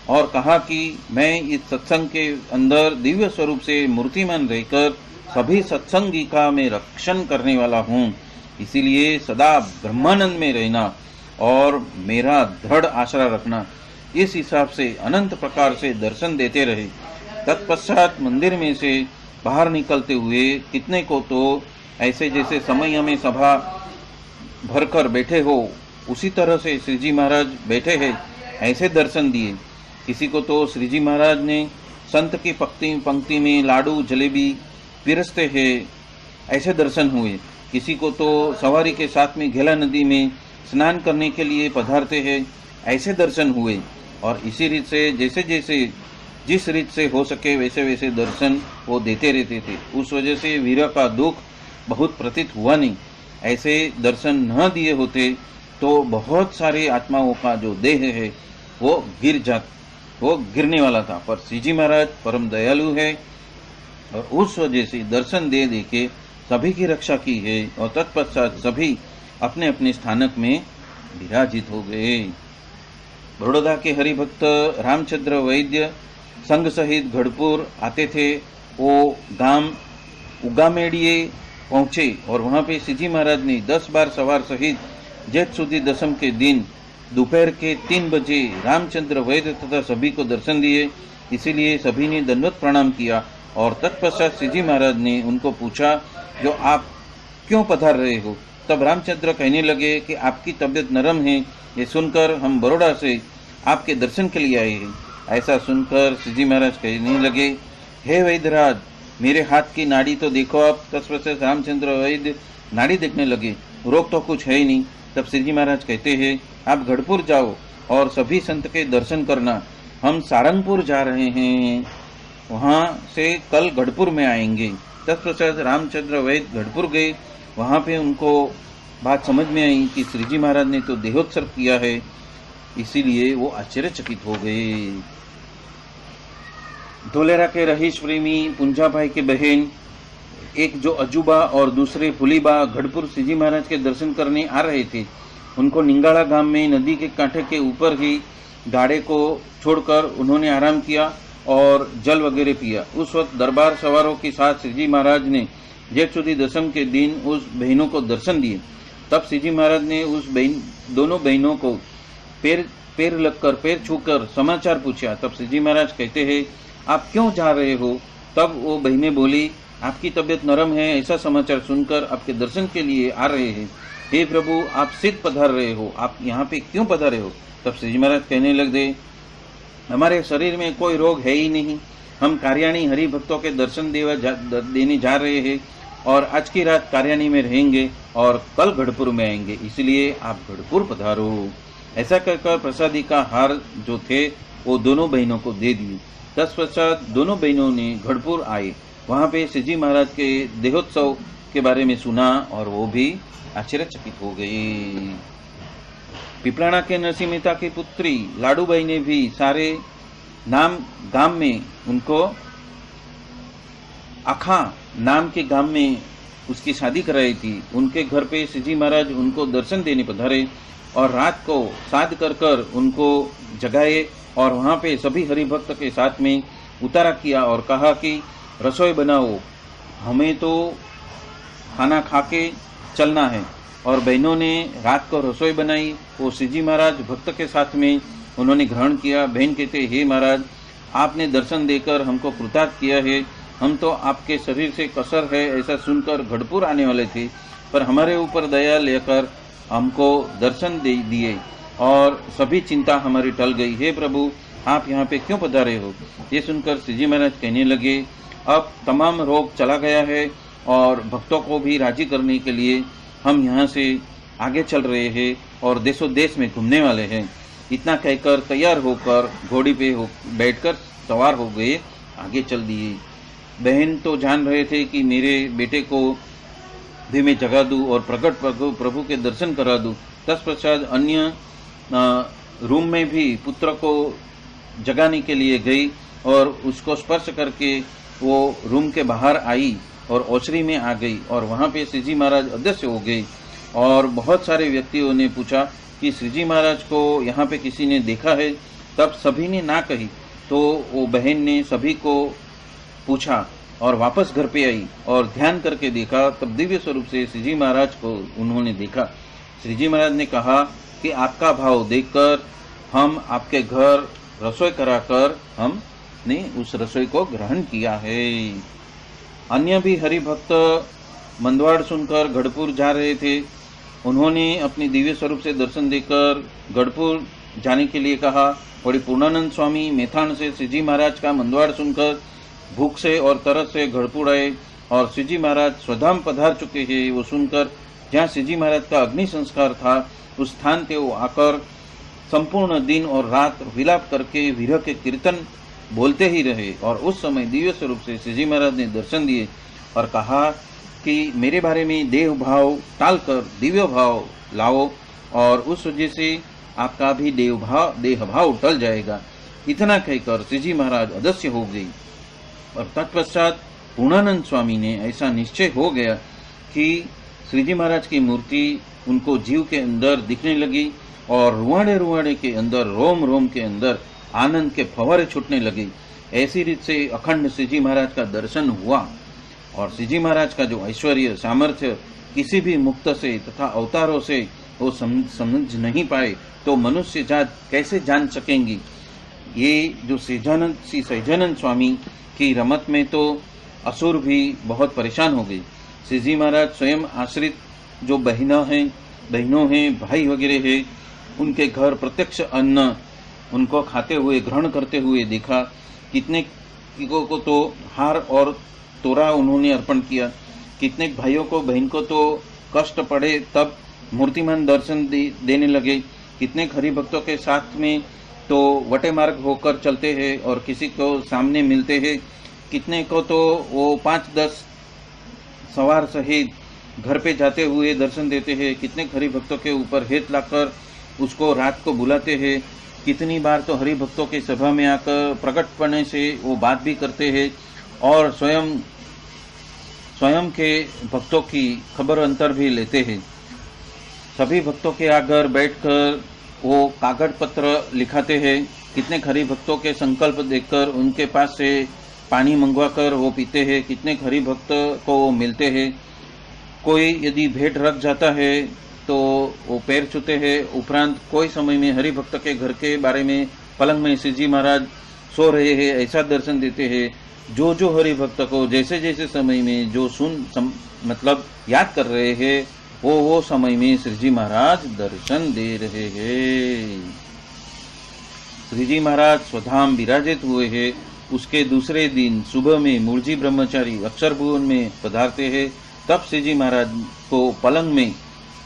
और कहा कि मैं इस सत्संग के अंदर दिव्य स्वरूप से मूर्तिमान रहकर सभी सत्संगी का मैं रक्षण करने वाला हूँ, इसीलिए सदा ब्रह्मानंद में रहना और मेरा दृढ़ आश्रा रखना। इस हिसाब से अनंत प्रकार से दर्शन देते रहे। तत्पश्चात मंदिर में से बाहर निकलते हुए कितने को तो ऐसे जैसे समय में सभा भरकर बैठे हो उसी तरह से श्री जी महाराज बैठे हैं ऐसे दर्शन दिए। किसी को तो श्री जी महाराज ने संत की पंक्ति में लाडू जलेबी पिरसते हैं ऐसे दर्शन हुए। किसी को तो सवारी के साथ में घेला नदी में स्नान करने के लिए पधारते हैं ऐसे दर्शन हुए। और इसी रीत से जैसे जैसे जिस रीत से हो सके वैसे वैसे दर्शन वो देते रहते थे। उस वजह से वीर का दुख बहुत प्रतीत हुआ नहीं। ऐसे दर्शन न दिए होते तो बहुत सारी आत्माओं का जो देह है वो गिरने वाला था। पर श्री जी महाराज परम दयालु है और उस वजह से दर्शन दे दे के सभी की रक्षा की है और तत्पश्चात सभी अपने अपने स्थानक में विराजित हो गए। बड़ौदा के हरिभक्त रामचंद्र वैद्य संघ सहित गढ़पुर आते थे। वो गांव उगामेड़िए पहुंचे और वहां पे श्री जी महाराज ने 10 बार सवार सहित जेठ सुदी दशम के दिन दोपहर के 3 बजे रामचंद्र वैद्य तथा सभी को दर्शन दिए। इसीलिए सभी ने दंडवत प्रणाम किया और तत्पश्चात श्री जी महाराज ने उनको पूछा, जो आप क्यों पधार रहे हो? तब रामचंद्र कहने लगे कि आपकी तबीयत नरम है, ये सुनकर हम बड़ौदा से आपके दर्शन के लिए आए हैं। ऐसा सुनकर श्री जी महाराज कहने लगे, हे वैद्यराज मेरे हाथ की नाड़ी तो देखो आप। तत्पश्चात रामचंद्र वैद्य नाड़ी देखने लगे, रोग तो कुछ है ही नहीं। तब श्री जी महाराज कहते हैं, आप गढ़पुर जाओ और सभी संत के दर्शन करना। हम सारंगपुर जा रहे हैं, वहां से कल गढ़पुर में आएंगे। तत्पश्चात रामचंद्र वैद्य गढ़पुर गए। वहां पे उनको बात समझ में आई कि श्री जी महाराज ने तो देहोत्सर्ग किया है, इसीलिए वो आश्चर्यचकित हो गए। धोलेरा के रहीश प्रेमी पुंजा भाई के बहन, एक जो अजूबा और दूसरे फुलीबा गढ़पुर सिजी महाराज के दर्शन करने आ रहे थे। उनको निंगाड़ा गांव में नदी के कांठे के ऊपर ही गाड़े को छोड़कर उन्होंने आराम किया और जल वगैरह पिया। उस वक्त दरबार सवारों के साथ सिजी महाराज ने जेठ सुदी दशम के दिन उस बहनों को दर्शन दिए। तब सिजी महाराज ने उस दोनों बहनों को पैर लगकर, पैर छूकर समाचार पूछा। तब सिजी महाराज कहते हैं, आप क्यों जा रहे हो? तब वो बहनें बोली, आपकी तबीयत नरम है, ऐसा समाचार सुनकर आपके दर्शन के लिए आ रहे हैं। हे प्रभु, आप सिद्ध पधार रहे हो, आप यहाँ पे क्यों पधारे हो? तब सिजी महाराज कहने लगे, हमारे शरीर में कोई रोग है ही नहीं, हम कार्याणी हरि भक्तों के दर्शन देने जा रहे हैं और आज की रात कार्याणी में रहेंगे और कल गढ़पुर में आएंगे, इसलिए आप गढ़पुर पधारो। ऐसा कहकर प्रसादी का हार जो थे वो दोनों बहनों को दे दिए। तत्पश्चात दोनों बहनों ने गढ़पुर आए। वहां पे सिजी महाराज के देहोत्सव के बारे में सुना और वो भी आश्चर्यचकित हो गए। पिपलाना के नरसिंह मेहता की पुत्री लाडूबाई ने भी सारे गांव में उनको आखा नाम के गांव में उसकी शादी कराई थी। उनके घर पे सिजी महाराज उनको दर्शन देने पधारे और रात को साध कर उनको जगाए और वहां पे सभी हरिभक्त के साथ में उतारा किया और कहा कि रसोई बनाओ, हमें तो खाना खा के चलना है। और बहनों ने रात को रसोई बनाई। वो सिजी महाराज भक्त के साथ में उन्होंने ग्रहण किया। बहन कहते, हे महाराज, आपने दर्शन देकर हमको कृतार्थ किया है, हम तो आपके शरीर से कसर है ऐसा सुनकर गढ़पुर आने वाले थे, पर हमारे ऊपर दया लेकर हमको दर्शन दे दिए और सभी चिंता हमारी टल गई। हे प्रभु, आप यहाँ पे क्यों पधारे हो? ये सुनकर सिजी महाराज कहने लगे, अब तमाम रोग चला गया है और भक्तों को भी राजी करने के लिए हम यहाँ से आगे चल रहे हैं और देशों देश में घूमने वाले हैं। इतना कहकर तैयार होकर घोड़ी पे बैठकर सवार हो गए, आगे चल दिए। बहन तो जान रहे थे कि मेरे बेटे को भी मैं जगा दूं और प्रकट प्रभु के दर्शन करा दूं। तत्पश्चात अन्य रूम में भी पुत्र को जगाने के लिए गई और उसको स्पर्श करके वो रूम के बाहर आई और ओसरी में आ गई और वहां पे सिजी महाराज अदृश्य हो गए। और बहुत सारे व्यक्तियों ने पूछा कि सिजी महाराज को यहाँ पे किसी ने देखा है? तब सभी ने ना कही। तो वो बहन ने सभी को पूछा और वापस घर पे आई और ध्यान करके देखा, तब दिव्य स्वरूप से सिजी महाराज को उन्होंने देखा। सिजी महाराज ने कहा कि आपका भाव देखकर हम आपके घर रसोई कराकर हमने उस रसोई को ग्रहण किया है। अन्य भी हरि भक्त मंदवाड़ सुनकर गढ़पुर जा रहे थे। उन्होंने अपनी दिव्य स्वरूप से दर्शन देकर गढ़पुर जाने के लिए कहा। बड़ी पूर्णानंद स्वामी मेथान से सिजी महाराज का मंदवाड़ सुनकर भूख से और तरस से गढ़पुर आए और सिजी महाराज स्वधाम पधार चुके हैं वो सुनकर जहाँ सिजी महाराज का अग्नि संस्कार था उस स्थान पे वो आकर संपूर्ण दिन और रात विलाप करके विरह के कीर्तन बोलते ही रहे। और उस समय दिव्य स्वरूप से सिजी महाराज ने दर्शन दिए और कहा कि मेरे बारे में देह भाव टालकर दिव्य भाव लाओ और उस वजह से आपका भी देह भाव टल जाएगा। इतना कहकर सिजी महाराज अदृश्य हो गई। और तत्पश्चात पूर्णानंद स्वामी ने ऐसा निश्चय हो गया कि श्रीजी महाराज की मूर्ति उनको जीव के अंदर दिखने लगी और रुआड़े के अंदर रोम रोम के अंदर आनंद के फव्वारे छूटने लगे। ऐसी रीत से अखंड श्रीजी महाराज का दर्शन हुआ और श्रीजी महाराज का जो ऐश्वर्य सामर्थ्य किसी भी मुक्त से तथा अवतारों से वो समझ नहीं पाए तो मनुष्य जात कैसे जान सकेंगी। ये जो सहजानंद स्वामी की रमत में तो असुर भी बहुत परेशान हो गए। श्रीजी महाराज स्वयं आश्रित जो बहनों हैं भाई वगैरह हैं उनके घर प्रत्यक्ष अन्न उनको खाते हुए ग्रहण करते हुए देखा। कितने को तो हार और तोरा उन्होंने अर्पण किया। कितने भाइयों को बहन को तो कष्ट पड़े तब मूर्तिमान दर्शन देने लगे। कितने हरि भक्तों के साथ में तो वटे मार्ग होकर चलते हैं और किसी को सामने मिलते हैं। कितने को तो वो 5-10 सवार सहित घर पे जाते हुए दर्शन देते हैं। कितने हरि भक्तों के ऊपर हेत लाकर उसको रात को बुलाते हैं कितनी बार तो हरि भक्तों के सभा में आकर प्रकटपने से वो बात भी करते हैं और स्वयं के भक्तों की खबर अंतर भी लेते हैं। सभी भक्तों के आगे बैठकर वो कागज पत्र लिखाते हैं। कितने हरि भक्तों के संकल्प देखकर उनके पास से पानी मंगवाकर वो पीते हैं। कितने हरि भक्त को वो मिलते हैं। कोई यदि भेंट रख जाता है तो वो पैर छूते हैं। उपरांत कोई समय में हरि भक्त के घर के बारे में पलंग में श्री जी महाराज सो रहे हैं ऐसा दर्शन देते हैं। जो हरि भक्त को जैसे जैसे समय में जो मतलब याद कर रहे हैं वो समय में श्री जी महाराज दर्शन दे रहे हैं। श्री जी महाराज स्वधाम विराजित हुए हैं। उसके दूसरे दिन सुबह में मूलजी ब्रह्मचारी अक्षर भुवन में पधारते हैं। तब श्री जी महाराज को पलंग में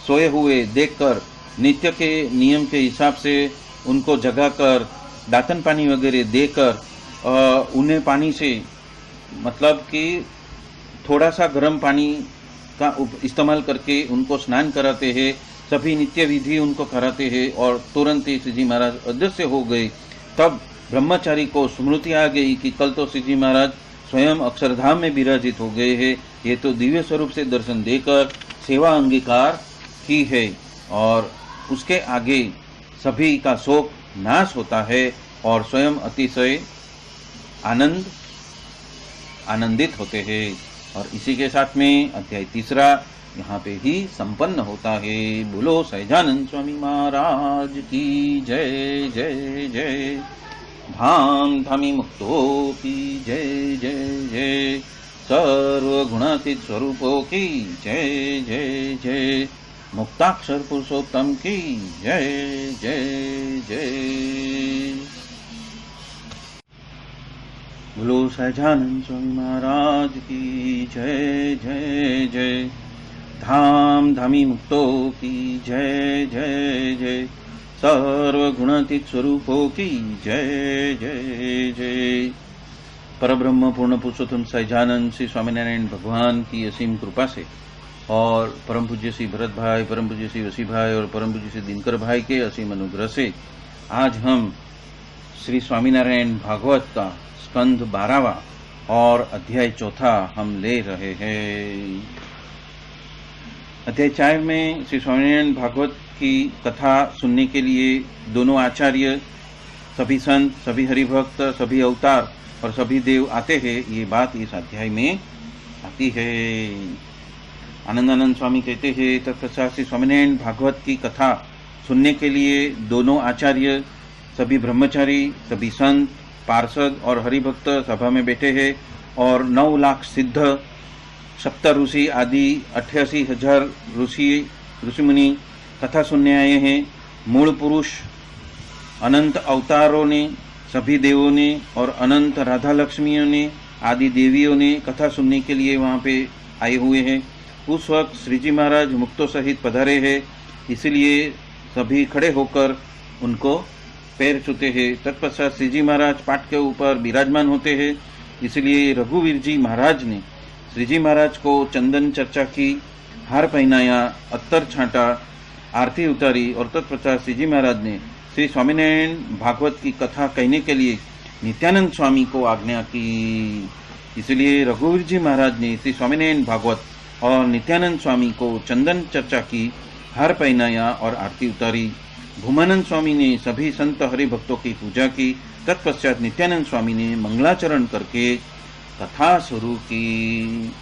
सोए हुए देखकर नित्य के नियम के हिसाब से उनको जगाकर दातन पानी वगैरह देकर उन्हें पानी से मतलब कि थोड़ा सा गर्म पानी का इस्तेमाल करके उनको स्नान कराते हैं। सभी नित्य विधि उनको कराते हैं और तुरंत ही श्री जी महाराज अदृश्य हो गए। तब ब्रह्मचारी को स्मृति आ गई कि कल तो श्री जी महाराज स्वयं अक्षरधाम में विराजित हो गए हैं। ये तो दिव्य स्वरूप से दर्शन देकर सेवा अंगीकार की है और उसके आगे सभी का शोक नाश होता है और स्वयं अतिशय आनंदित होते हैं। और इसी के साथ में अध्याय 3 यहाँ पे ही संपन्न होता है। बोलो सहजानंद स्वामी महाराज की जय जय जय। धाम धामी मुक्तो की जय जय जय। सर्वगुणातीत स्वरूपों की जय जय जय। मुक्ताक्षर पुरुषोत्तम की जय जय जय। बोलो सहजानंद स्वामी महाराज की जय जय जय। धाम धामी मुक्तो की जय जय जय। सर्वगुणातीत स्वरूपों की जय जय जय। परब्रह्म पूर्ण पुरुषोत्तम सहजानंद श्री स्वामीनारायण भगवान की असीम कृपा से और परम पूज्य श्री भरत भाई, परम पूज्य श्री वसी भाई और परम पूज्य श्री दिनकर भाई के असीम अनुग्रह से आज हम श्री स्वामीनारायण भागवत का स्कंध 12वां और अध्याय 4 हम ले रहे हैं। अध्याय 4 में श्री स्वामीनारायण भागवत की कथा सुनने के लिए दोनों आचार्य, सभी संत, सभी हरिभक्त, सभी अवतार और सभी देव आते हैं। ये बात इस अध्याय में आती है। आनंदानंद स्वामी कहते हैं तत्पश्चात श्री स्वामीनारायण भागवत की कथा सुनने के लिए दोनों आचार्य, सभी ब्रह्मचारी, सभी संत, पार्षद और हरिभक्त सभा में बैठे हैं और 9 लाख सिद्ध, सप्त ऋषि आदि 88,000 ऋषि मुनि कथा सुनने आए हैं। मूल पुरुष अनंत अवतारों ने, सभी देवों ने और अनंत राधा लक्ष्मियों ने, आदि देवियों ने कथा सुनने के लिए वहाँ पे आए हुए हैं। उस वक्त श्री जी महाराज मुक्तों सहित पधारे हैं, इसलिए सभी खड़े होकर उनको पैर छूते हैं। तत्पश्चात श्री जी महाराज पाट के ऊपर विराजमान होते हैं, इसलिए रघुवीर जी महाराज ने श्री जी महाराज को चंदन चर्चा की, हार पहनाया, अत्तर छांटा, आरती उतारी और तत्पश्चात श्री जी महाराज ने श्री स्वामीनारायण भागवत की कथा कहने के लिए नित्यानंद स्वामी को आज्ञा की। इसलिए रघुवीर जी महाराज ने श्री स्वामीनारायण भागवत और नित्यानंद स्वामी को चंदन चर्चा की, हार पहनाया और आरती उतारी। भूमानंद स्वामी ने सभी संत हरि भक्तों की पूजा की। तत्पश्चात नित्यानंद स्वामी ने मंगलाचरण करके कथा शुरू की।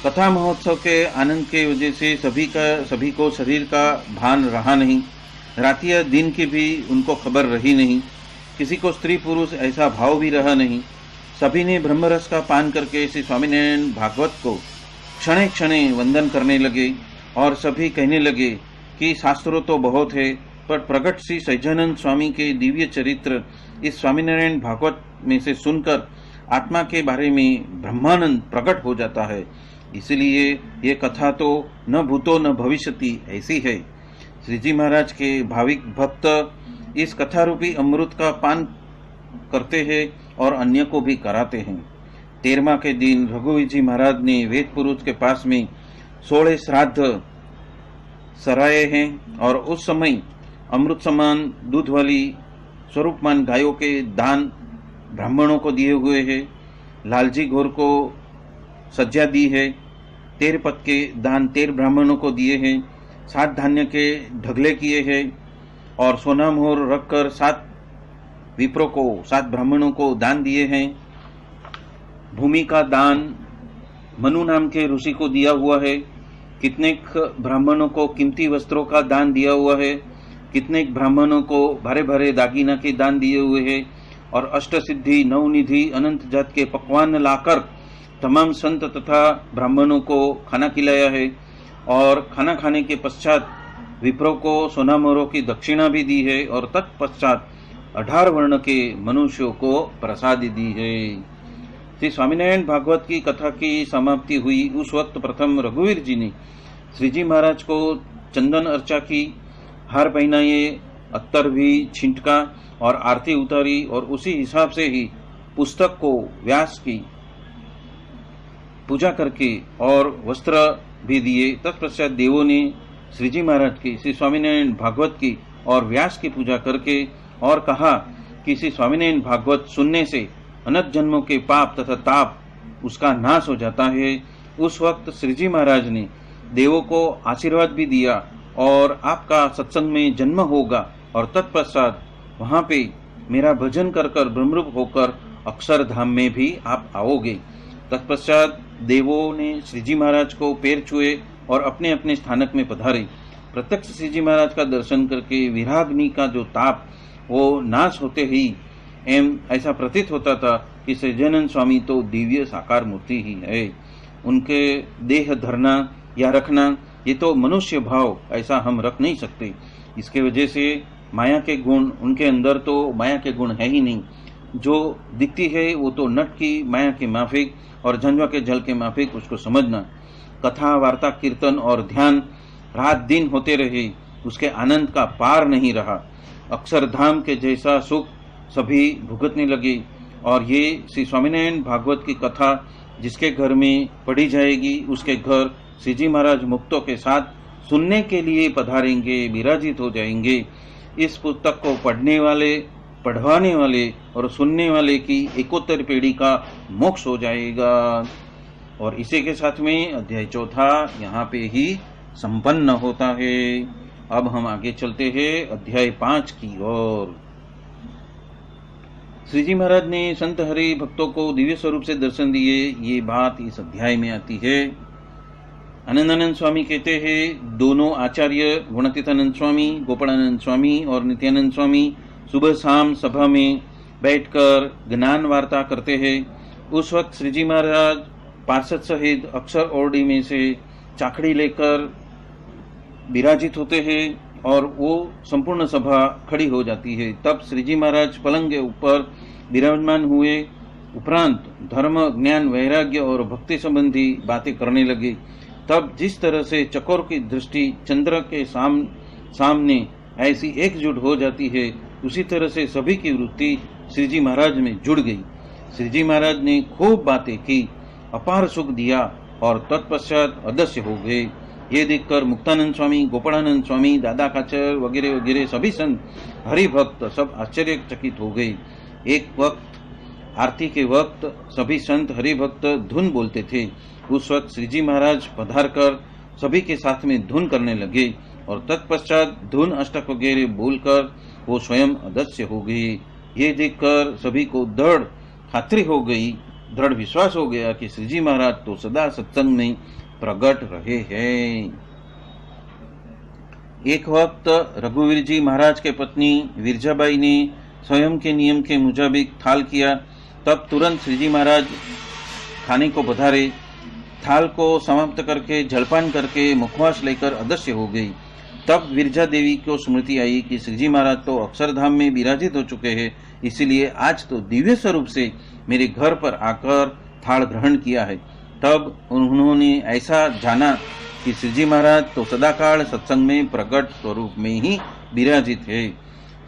कथा महोत्सव के आनंद के वजह से सभी को शरीर का भान रहा नहीं। रात या दिन की भी उनको खबर रही नहीं। किसी को स्त्री पुरुष ऐसा भाव भी रहा नहीं। सभी ने ब्रह्मरस का पान करके श्री स्वामीनारायण भागवत को क्षणे क्षणे वंदन करने लगे और सभी कहने लगे कि शास्त्रों तो बहुत है, पर प्रगट श्री सहजानंद स्वामी के दिव्य चरित्र इस स्वामीनारायण भागवत में से सुनकर आत्मा के बारे में ब्रह्मानंद प्रकट हो जाता है। इसलिए ये कथा तो न भूतो न भविष्यति ऐसी है। श्री जी महाराज के भाविक भक्त इस कथा रूपी अमृत का पान करते हैं और अन्य को भी कराते हैं। 13वां के दिन रघुवीर जी महाराज ने वेद पुरुष के पास में 16 श्राद्ध सराए हैं और उस समय अमृत समान दूध वाली स्वरूपमान गायों के दान ब्राह्मणों को दिए हुए हैं। लालजी घोर को सज्जा दी है। 13 पद के दान 13 ब्राह्मणों को दिए हैं। 7 धान्य के ढगले किए हैं और सोना मोहर रखकर 7 विप्रों को 7 ब्राह्मणों को दान दिए हैं। भूमि का दान मनु नाम के ऋषि को दिया हुआ है। कितने ब्राह्मणों को कीमती वस्त्रों का दान दिया हुआ है। कितने ब्राह्मणों को भारे भारे दागिना के दान दिए हुए हैं और अष्ट सिद्धि नवनिधि अनंत जात के पकवान लाकर तमाम संत तथा ब्राह्मणों को खाना खिलाया है। और खाना खाने के पश्चात विप्रों को सोना मोहरों की दक्षिणा भी दी है और तत्पश्चात 18 वर्ण के मनुष्यों को प्रसाद दी है। श्री स्वामीनारायण भागवत की कथा की समाप्ति हुई उस वक्त प्रथम रघुवीर जी ने श्री जी महाराज को चंदन अर्चा की, हार पहनाए, अत्तर भी छिंटका और आरती उतारी और उसी हिसाब से ही पुस्तक को व्यास की पूजा करके और वस्त्र भी दिए। तत्पश्चात देवों ने श्री जी महाराज की, श्री स्वामीनारायण भागवत की और व्यास की पूजा करके और कहा कि श्री स्वामीनारायण भागवत सुनने से अनंत जन्मों के पाप तथा ताप उसका नाश हो जाता है। उस वक्त श्री जी महाराज ने देवों को आशीर्वाद भी दिया और आपका सत्संग में जन्म होगा और तत्पश्चात वहां पे मेरा भजन कर कर ब्रह्मरूप होकर अक्षरधाम में भी आप आओगे। तत्पश्चात देवों ने श्री जी महाराज को पैर छुए और अपने अपने स्थानक में पधारे। प्रत्यक्ष श्री जी महाराज का दर्शन करके विराग्नि का जो ताप वो नाश होते ही ऐसा प्रतीत होता था कि सज्जनानंद स्वामी तो दिव्य साकार मूर्ति ही है। उनके देह धरना या रखना ये तो मनुष्य भाव ऐसा हम रख नहीं सकते। इसके वजह से माया के गुण, उनके अंदर तो माया के गुण है ही नहीं। जो दिखती है वो तो नट की माया के माफिक और झंझवा के जल के माफिक, उसको समझना। कथा वार्ता कीर्तन और ध्यान रात दिन होते रहे, उसके आनंद का पार नहीं रहा। अक्षरधाम के जैसा सुख सभी भुगतने लगे। और ये श्री स्वामीनारायण भागवत की कथा जिसके घर में पढ़ी जाएगी उसके घर श्री जी महाराज मुक्तों के साथ सुनने के लिए पधारेंगे, विराजित हो जाएंगे। इस पुस्तक को पढ़ने वाले, पढ़वाने वाले और सुनने वाले की एकोत्तर पीढ़ी का मोक्ष हो जाएगा। और इसी के साथ में अध्याय 4 यहाँ पे ही संपन्न होता है। अब हम आगे चलते हैं अध्याय 5 की ओर। श्री जी महाराज ने संत हरि भक्तों को दिव्य स्वरूप से दर्शन दिए, ये बात इस अध्याय में आती है। आनंदानंद स्वामी कहते हैं, दोनों आचार्य गुणातीतानंद स्वामी, गोपालानंद स्वामी और नित्यानंद स्वामी सुबह शाम सभा में बैठकर ज्ञान वार्ता करते हैं। उस वक्त श्री जी महाराज पार्षद सहित अक्षर ओरडी में से चाकड़ी लेकर विराजित होते हैं और वो संपूर्ण सभा खड़ी हो जाती है। तब श्री जी महाराज पलंग के ऊपर विराजमान हुए उपरांत धर्म, ज्ञान, वैराग्य और भक्ति संबंधी बातें करने लगे। तब जिस तरह से चकोर की दृष्टि चंद्र के सामने ऐसी एकजुट हो जाती है, उसी तरह से सभी की वृत्ति श्री जी महाराज में जुड़ गई। श्री जी महाराज ने खूब बातें की, अपार सुख दिया और तत्पश्चात अदृश्य हो गए। ये देखकर मुक्तानंद स्वामी, गोपालानंद स्वामी, दादा काचर वगैरह वगैरह सभी संत हरि भक्त सब आश्चर्यचकित हो गए। एक वक्त आरती के वक्त सभी संत हरि भक्त धुन बोलते थे। उस वक्त श्री जी महाराज पधार कर सभी के साथ में धुन करने लगे और तत्पश्चात धुन अष्टक वगैरह बोलकर वो स्वयं अदृश्य हो गए। ये देखकर सभी को दृढ़ खात्री हो गई, दृढ़ विश्वास हो गया कि श्री जी महाराज तो सदा सत्संग में प्रकट रहे हैं। एक वक्त रघुवीर जी महाराज के पत्नी विरजाबाई ने स्वयं के नियम के मुताबिक थाल किया। तब तुरंत श्री जी महाराज खाने को पधारे। थाल को समाप्त करके जलपान करके मुखवास लेकर अदृश्य हो गई। तब विरजा देवी को स्मृति आई कि श्री जी महाराज तो अक्षरधाम में विराजित हो चुके हैं, इसीलिए आज तो दिव्य स्वरूप से मेरे घर पर आकर थाल ग्रहण किया है। तब उन्होंने ऐसा जाना कि श्री जी महाराज तो सदाकाल सत्संग में प्रकट स्वरूप में ही विराजित है।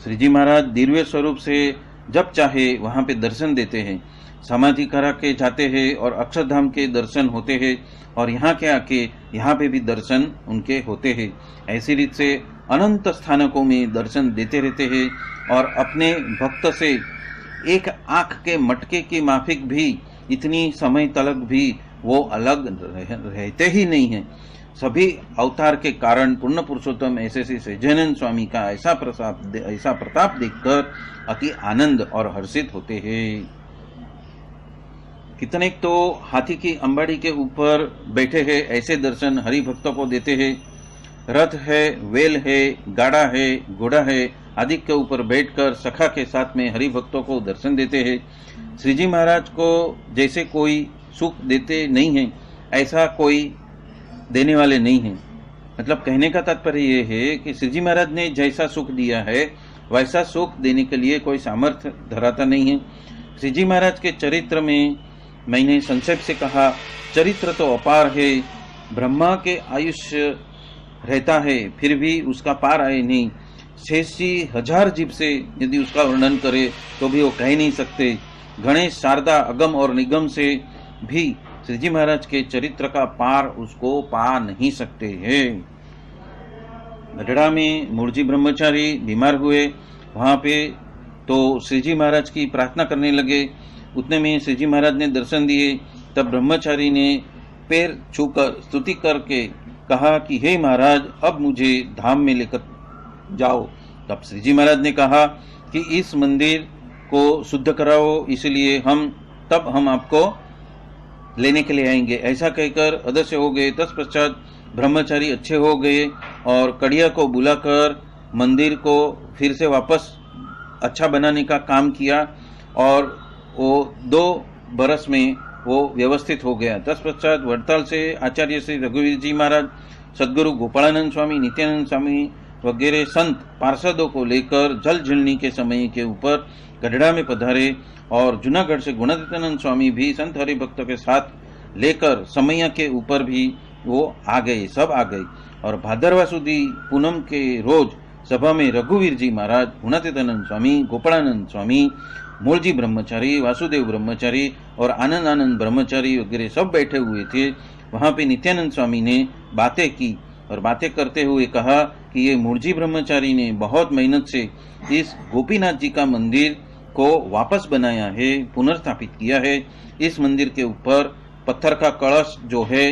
श्री जी महाराज दिव्य स्वरूप से जब चाहे वहां पे दर्शन देते हैं, समाधि करा के जाते हैं और अक्षरधाम के दर्शन होते हैं और यहाँ के आके यहाँ पे भी दर्शन उनके होते हैं। ऐसी रीत से अनंत स्थानकों में दर्शन देते रहते हैं और अपने भक्त से एक आंख के मटके की माफिक भी इतनी समय तलक भी वो अलग रहते ही नहीं हैं। सभी अवतार के कारण पूर्ण पुरुषोत्तम ऐसे सहजानंद स्वामी का ऐसा प्रताप देखकर अति आनंद और हर्षित होते हैं। कितने तो हाथी की अंबाड़ी के ऊपर बैठे हैं, ऐसे दर्शन हरि भक्तों को देते हैं। रथ है, वेल है, गाड़ा है, घोड़ा है आदि के ऊपर बैठकर सखा के साथ में हरि भक्तों को दर्शन देते हैं। श्री जी महाराज को जैसे कोई सुख देते नहीं हैं, ऐसा कोई देने वाले नहीं हैं। मतलब कहने का तात्पर्य यह है कि श्री जी महाराज ने जैसा सुख दिया है वैसा सुख देने के लिए कोई सामर्थ्य धराता नहीं है। श्री जी महाराज के चरित्र में मैंने संक्षेप से कहा, चरित्र तो अपार है। ब्रह्मा के आयुष्य रहता है फिर भी उसका पार आए नहीं। शेष जी 1000 जीव से यदि उसका वर्णन करे तो भी वो कह नहीं सकते। गणेश, शारदा, अगम और निगम से भी श्री जी महाराज के चरित्र का पार उसको पा नहीं सकते हैं। गढ़ड़ा में मूर्जी ब्रह्मचारी बीमार हुए, वहां पे तो श्री जी महाराज की प्रार्थना करने लगे। उतने में श्री जी महाराज ने दर्शन दिए। तब ब्रह्मचारी ने पैर छूकर स्तुति करके कहा कि हे महाराज, अब मुझे धाम में लेकर जाओ। तब श्री जी महाराज ने कहा कि इस मंदिर को शुद्ध कराओ, इसलिए हम आपको लेने के लिए आएंगे। ऐसा कहकर अदृश्य हो गए। तत्पश्चात ब्रह्मचारी अच्छे हो गए और कड़िया को बुलाकर मंदिर को फिर से वापस अच्छा बनाने का काम किया और वो 2 बरस में वो व्यवस्थित हो गया। तत्पश्चात वड़ताल से आचार्य श्री रघुवीर जी महाराज, सदगुरु गोपालानंद स्वामी, नित्यानंद स्वामी वगैरह संत पार्षदों को लेकर जल झिलनी के समय के ऊपर गढ़ड़ा में पधारे और जूनागढ़ से गुणातीतानंद स्वामी भी संत हरि भक्तों के साथ लेकर समैया के ऊपर भी वो आ गए, सब आ गए। और भादरवा सुदी पूनम के रोज सभा में रघुवीर जी महाराज, गुणातीतानंद स्वामी, गोपालानंद स्वामी, मूलजी ब्रह्मचारी, वासुदेव ब्रह्मचारी और आनंद ब्रह्मचारी वगैरह सब बैठे हुए थे। वहां पे नित्यानंद स्वामी ने बातें की और बातें करते हुए कहा कि ये मूर्जी ब्रह्मचारी ने बहुत मेहनत से इस गोपीनाथ जी का मंदिर को वापस बनाया है, पुनर्स्थापित किया है। इस मंदिर के ऊपर पत्थर का कलश जो है,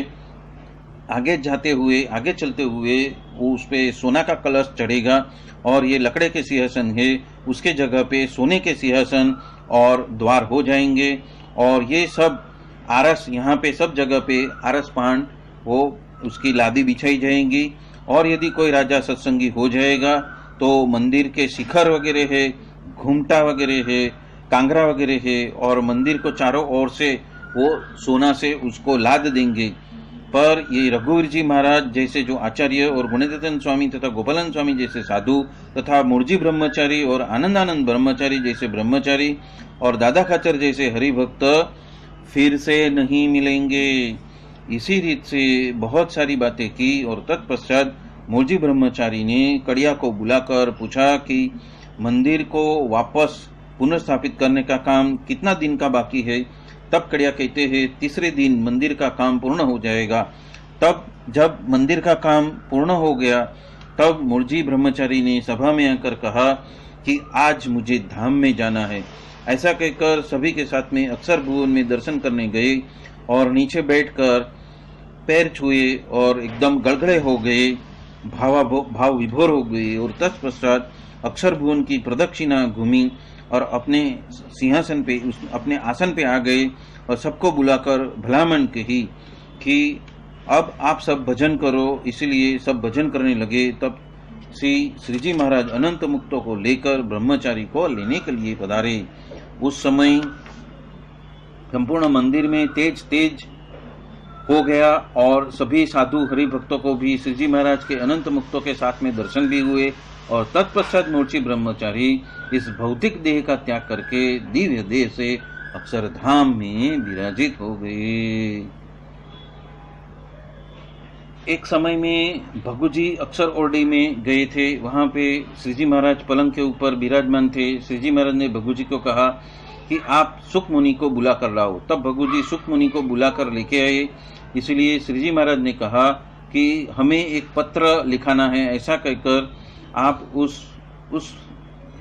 आगे चलते हुए उस पे सोना का कलश चढ़ेगा और ये लकड़े के सिंहासन है, उसके जगह पे सोने के सिंहासन और द्वार हो जाएंगे। और ये सब आरस, यहाँ पे सब जगह पे आरस पान वो उसकी लादी बिछाई जाएंगी। और यदि कोई राजा सत्संगी हो जाएगा तो मंदिर के शिखर वगैरह है, घूमटा वगैरह है, कांगरा वगैरह है और मंदिर को चारों ओर से वो सोना से उसको लाद देंगे। पर ये रघुवीर जी महाराज जैसे जो आचार्य और गुणातीतानंद स्वामी तथा गोपालानंद स्वामी जैसे साधु तथा मूर्जी ब्रह्मचारी और आनंदानंद ब्रह्मचारी जैसे ब्रह्मचारी और दादा खाचर जैसे हरिभक्त फिर से नहीं मिलेंगे। इसी रीत से बहुत सारी बातें की और तत्पश्चात मूर्जी ब्रह्मचारी ने कड़िया को बुलाकर पूछा कि मंदिर को वापस पुनर्स्थापित करने का काम कितना दिन का बाकी है। तब कड़िया कहते हैं 3रे दिन मंदिर का काम पूर्ण हो जाएगा। तब जब मंदिर का काम पूर्ण हो गया तब मूर्जी ब्रह्मचारी ने सभा में आकर कहा कि आज मुझे धाम में जाना है। ऐसा कहकर सभी के साथ में अक्षर भुवन में दर्शन करने गए और नीचे बैठकर पैर छुए और एकदम गड़गड़े हो गए, भाव विभोर हो गए। और तत्पश्चात अक्षर भुवन की प्रदक्षिणा घूमी और अपने सिंहासन पे, अपने आसन पे आ गए और सबको बुलाकर भलामण कही कि अब आप सब भजन करो। इसलिए सब भजन करने लगे। तब श्री जी महाराज अनंत मुक्तों को लेकर ब्रह्मचारी को लेने के लिए पधारे। उस समय संपूर्ण मंदिर में तेज हो गया और सभी साधु हरि भक्तों को भी श्री जी महाराज के अनंत मुक्तों के साथ में दर्शन भी हुए। और तत्पश्चात मूर्ति ब्रह्मचारी इस भौतिक देह का त्याग करके दिव्य देह से अक्षरधाम में विराजित हो गए। एक समय में भगुजी अक्षर ओरडी में गए थे। वहां पे श्री जी महाराज पलंग के ऊपर विराजमान थे। श्री जी महाराज ने भगुजी को कहा कि आप सुख मुनि को बुला कर लाओ। तब भगुजी सुख मुनि को बुलाकर लेके आए। इसलिए श्री जी महाराज ने कहा कि हमें एक पत्र लिखाना है। ऐसा कहकर आप उस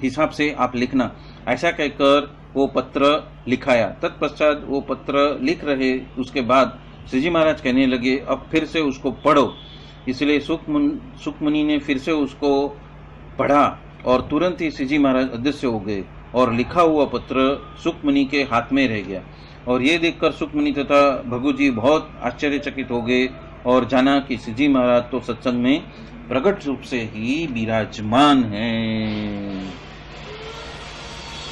हिसाब से आप लिखना। ऐसा कहकर वो पत्र लिखाया। तत्पश्चात वो पत्र लिख रहे, उसके बाद श्री जी महाराज कहने लगे अब फिर से उसको पढ़ो। इसलिए सुखमुनि ने फिर से उसको पढ़ा और तुरंत ही श्री जी महाराज अदृश्य हो गए और लिखा हुआ पत्र सुखमुनि के हाथ में रह गया। और ये देखकर सुखमुनि तथा भगु जी बहुत आश्चर्यचकित हो गए और जाना कि श्री जी महाराज तो सत्संग में प्रकट रूप से ही विराजमान हैं।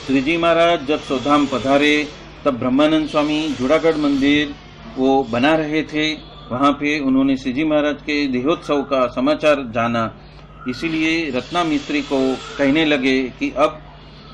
श्री जी महाराज जब सौधाम पधारे तब ब्रह्मानंद स्वामी जूनागढ़ मंदिर वो बना रहे थे। वहां पे उन्होंने श्री जी महाराज के देहोत्सव का समाचार जाना। इसीलिए रत्ना मिस्त्री को कहने लगे कि अब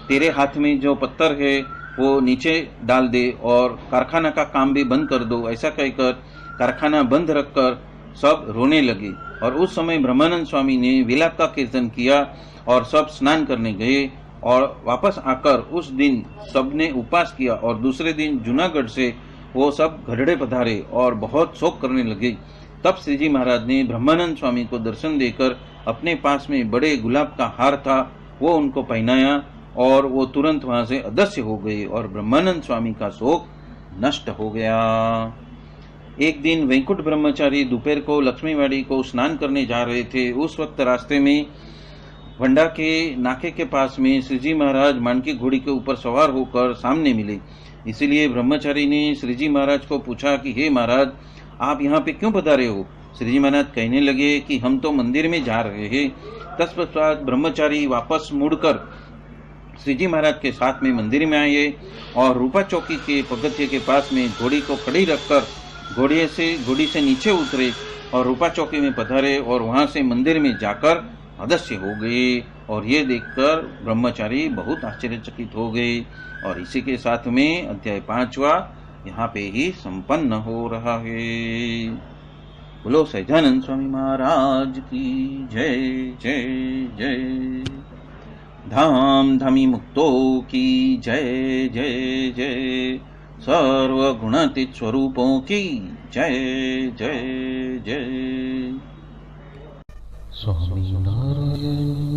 तेरे हाथ में जो पत्थर है वो नीचे डाल दे और कारखाना का काम भी बंद कर दो। ऐसा कहकर कारखाना बंद रखकर सब रोने लगे। और उस समय ब्रह्मानंद स्वामी ने विलाप का कीर्तन किया और सब स्नान करने गए और वापस आकर उस दिन सबने उपवास किया। और दूसरे दिन जूनागढ़ से वो सब गढ़ड़े पधारे और बहुत शोक करने लगे। तब श्री जी महाराज ने ब्रह्मानंद स्वामी को दर्शन देकर अपने पास में बड़े गुलाब का हार था वो उनको पहनाया और वो तुरंत वहां से अदृश्य हो गए और ब्रह्मानंद स्वामी का शोक नष्ट हो गया। एक दिन वैकुंठ ब्रह्मचारी दोपहर को लक्ष्मीवाड़ी को स्नान करने जा रहे थे। उस वक्त रास्ते में वंडा के नाके के पास में श्री जी महाराज मानकी घोड़ी के ऊपर सवार होकर सामने मिले। इसीलिए ब्रह्मचारी ने श्री जी महाराज को पूछा कि हे महाराज, आप यहाँ पे क्यों पधारे हो? श्री जी महाराज कहने लगे कि हम तो मंदिर में जा रहे हैं। तत्पश्चात ब्रह्मचारी वापस मुड़कर श्री जी महाराज के साथ में मंदिर में आए और रूपा चौकी के पगथिये के पास में घोड़ी को खड़ी रखकर घोड़ी से नीचे उतरे और रूपा चौकी में पधारे और वहां से मंदिर में जाकर अदृश्य हो गए। और ये देखकर ब्रह्मचारी बहुत आश्चर्यचकित हो गए। और इसी के साथ में अध्याय 5वां यहाँ पे ही संपन्न हो रहा है। बोलो सहजानंद स्वामी महाराज की जय जय जय। धाम धमी मुक्तो की जय जय जय। सर्वगुणातीत स्वरूपों की जय जय जय। स्वामी नारायण